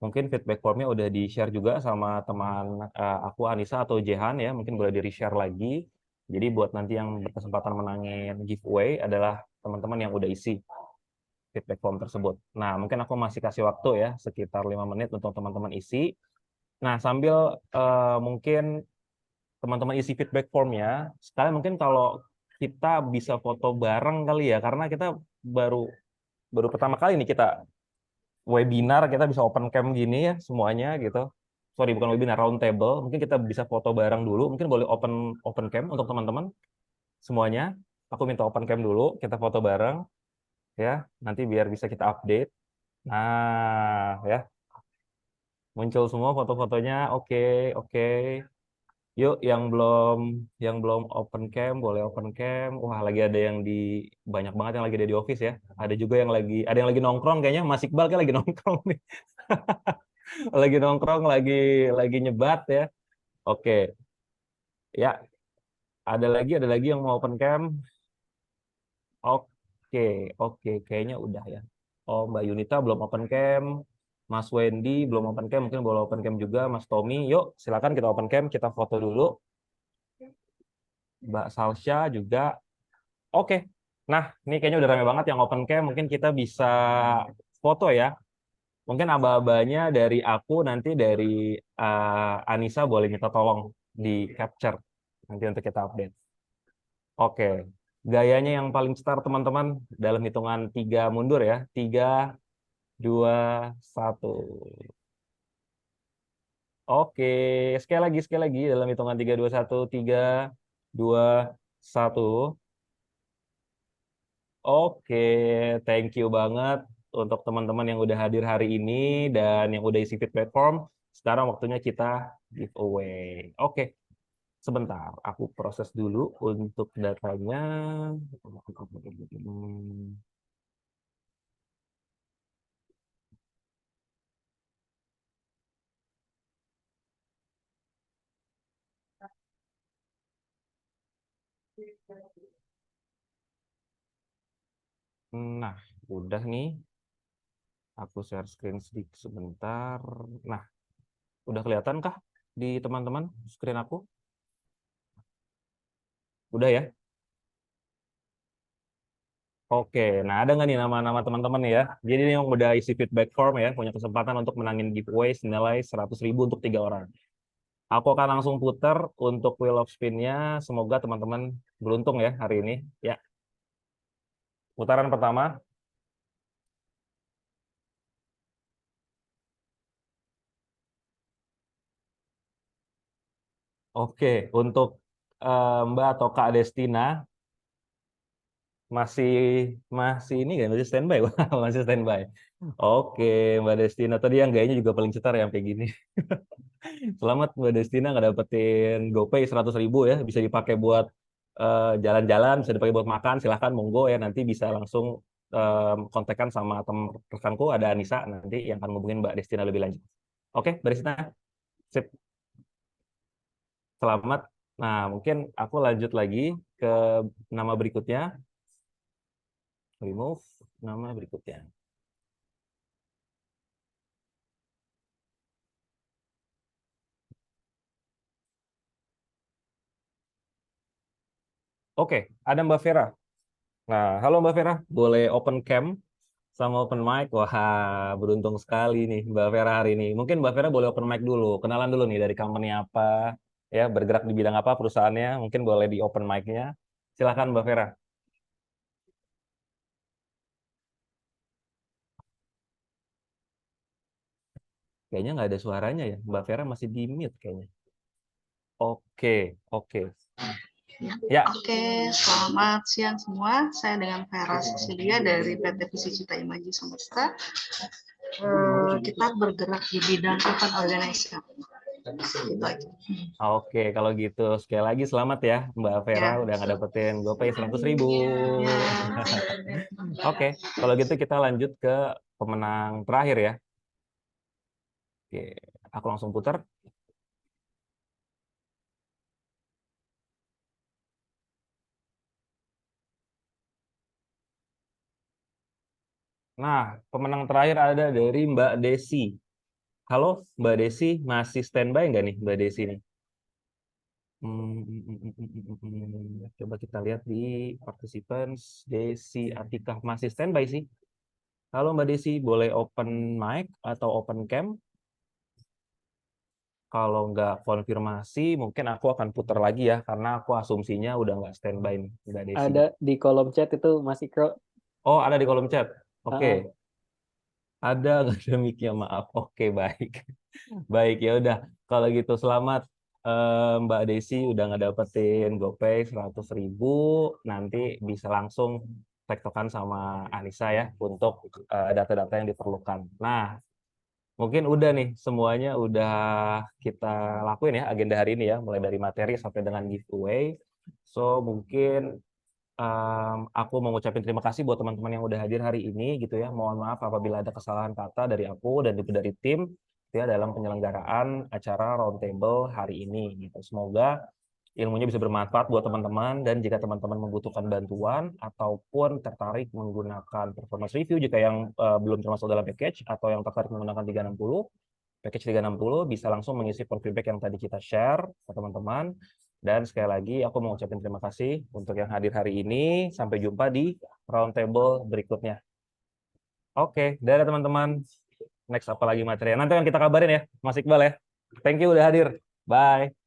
Mungkin feedback formnya udah di-share juga sama teman aku Anissa atau Jehan ya. Mungkin boleh di-share lagi. Jadi buat nanti yang berkesempatan menangin giveaway adalah teman-teman yang udah isi feedback form tersebut. Nah, mungkin aku masih kasih waktu ya sekitar 5 menit untuk teman-teman isi. Nah, sambil mungkin teman-teman isi feedback formnya, sekalian mungkin kalau kita bisa foto bareng kali ya, karena kita baru baru pertama kali nih kita webinar, kita bisa open cam gini ya semuanya gitu. Sorry, bukan webinar, round table. Mungkin kita bisa foto bareng dulu. Mungkin boleh open open cam untuk teman-teman semuanya. Aku minta open cam dulu, kita foto bareng ya. Nanti biar bisa kita update. Nah, ya, muncul semua foto-fotonya. Oke, oke. Yuk, yang belum open cam boleh open cam. Wah, lagi ada yang banyak banget yang lagi ada di office ya. Ada juga yang ada yang lagi nongkrong kayaknya. Mas Iqbal kayak lagi nongkrong nih. Lagi nongkrong, lagi nyebat ya. Oke, ya, ada lagi yang mau open cam. Oke, oke, kayaknya udah ya. Oh, Mbak Yunita belum open cam. Mas Wendy belum open cam, mungkin belum open cam juga. Mas Tommy, yuk silakan kita open cam, kita foto dulu. Mbak Salsha juga. Oke. Nah, ini kayaknya udah rame banget yang open cam. Mungkin kita bisa foto ya. Mungkin aba-abanya dari aku, nanti dari Anissa boleh minta tolong di capture nanti untuk kita update. Oke. Gayanya yang paling cetar teman-teman dalam hitungan 3 mundur ya. 3, 2, 1. Oke, sekali lagi dalam hitungan 3, 2, 1, 3, 2, 1. Oke, thank you banget untuk teman-teman yang udah hadir hari ini dan yang udah isi feed platform. Sekarang waktunya kita giveaway. Oke, sebentar, aku proses dulu untuk datanya. Nah, udah nih. Aku share screen sedikit sebentar. Nah, udah kelihatan kah di teman-teman screen aku? Udah ya? Oke, nah ada nggak nih nama-nama teman-teman ya? Jadi ini yang udah isi feedback form ya, punya kesempatan untuk menangin giveaway senilai 100.000 untuk 3 orang. Aku akan langsung putar untuk wheel of spin-nya. Semoga teman-teman beruntung ya hari ini. Ya, putaran pertama. Oke, untuk Mbak atau Kak Destina masih masih ini kan masih standby. Wah, masih standby. Oke, Mbak Destina tadi yang gayanya juga paling cetar ya kayak gini. Selamat Mbak Destina nggak dapetin GoPay 100.000 ya, bisa dipakai buat jalan-jalan, bisa dipakai buat makan, silahkan monggo ya, nanti bisa langsung kontekan sama teman rekanku ada Anissa nanti yang akan ngubungin Mbak Destina lebih lanjut. Oke, Mbak Destina, sip, selamat. Nah, mungkin aku lanjut lagi ke nama berikutnya, remove nama berikutnya. Oke, ada Mbak Vera. Nah, halo Mbak Vera, boleh open cam sama open mic? Wah, beruntung sekali nih Mbak Vera hari ini. Mungkin Mbak Vera boleh open mic dulu, kenalan dulu nih dari company apa, ya bergerak di bidang apa perusahaannya, mungkin boleh di open mic-nya. Silakan Mbak Vera. Kayaknya nggak ada suaranya ya, Mbak Vera masih di mute kayaknya. Oke, oke. Ya, Oke, selamat siang semua. Saya dengan Vera Cecilia dari PT Visicita Imaji Semesta. Kita bergerak di bidang event organization. Gitu aja. oke, kalau gitu sekali lagi selamat ya Mbak Vera Ya. udah ngedapetin GoPay 100.000. Ya. Oke, kalau gitu kita lanjut ke pemenang terakhir ya. Oke, aku langsung putar. Nah, pemenang terakhir ada dari Mbak Desi. Halo, Mbak Desi, masih standby nggak nih Mbak Desi nih? Coba kita lihat di participants. Desi Atikah masih standby sih. Halo Mbak Desi, boleh open mic atau open cam? Kalau nggak konfirmasi, mungkin aku akan putar lagi ya, karena aku asumsinya udah nggak standby nih, Mbak Desi. Ada di kolom chat itu Mas Ikro. Oh, ada di kolom chat. Oke. Ada nggak ada mic-nya, maaf. Oke, baik. Baik, ya udah. Kalau gitu selamat Mbak Desi udah ngedapetin GoPay 100.000. Nanti bisa langsung tektokan sama Anissa ya untuk data-data yang diperlukan. Nah, mungkin udah nih semuanya udah kita lakuin ya agenda hari ini ya, mulai dari materi sampai dengan giveaway. So, mungkin aku mau ngucapin terima kasih buat teman-teman yang udah hadir hari ini gitu ya. Mohon maaf apabila ada kesalahan kata dari aku dan dari tim ya dalam penyelenggaraan acara roundtable hari ini gitu. Semoga ilmunya bisa bermanfaat buat teman-teman, dan jika teman-teman membutuhkan bantuan ataupun tertarik menggunakan performance review jika yang belum termasuk dalam package atau yang tertarik menggunakan 360, package 360 bisa langsung mengisi form feedback yang tadi kita share ke teman-teman. Dan sekali lagi aku mau ucapin terima kasih untuk yang hadir hari ini. Sampai jumpa di roundtable berikutnya. Oke, dadah teman-teman. Next apa lagi materi? Nanti akan kita kabarin ya, Mas Iqbal ya. Thank you udah hadir. Bye.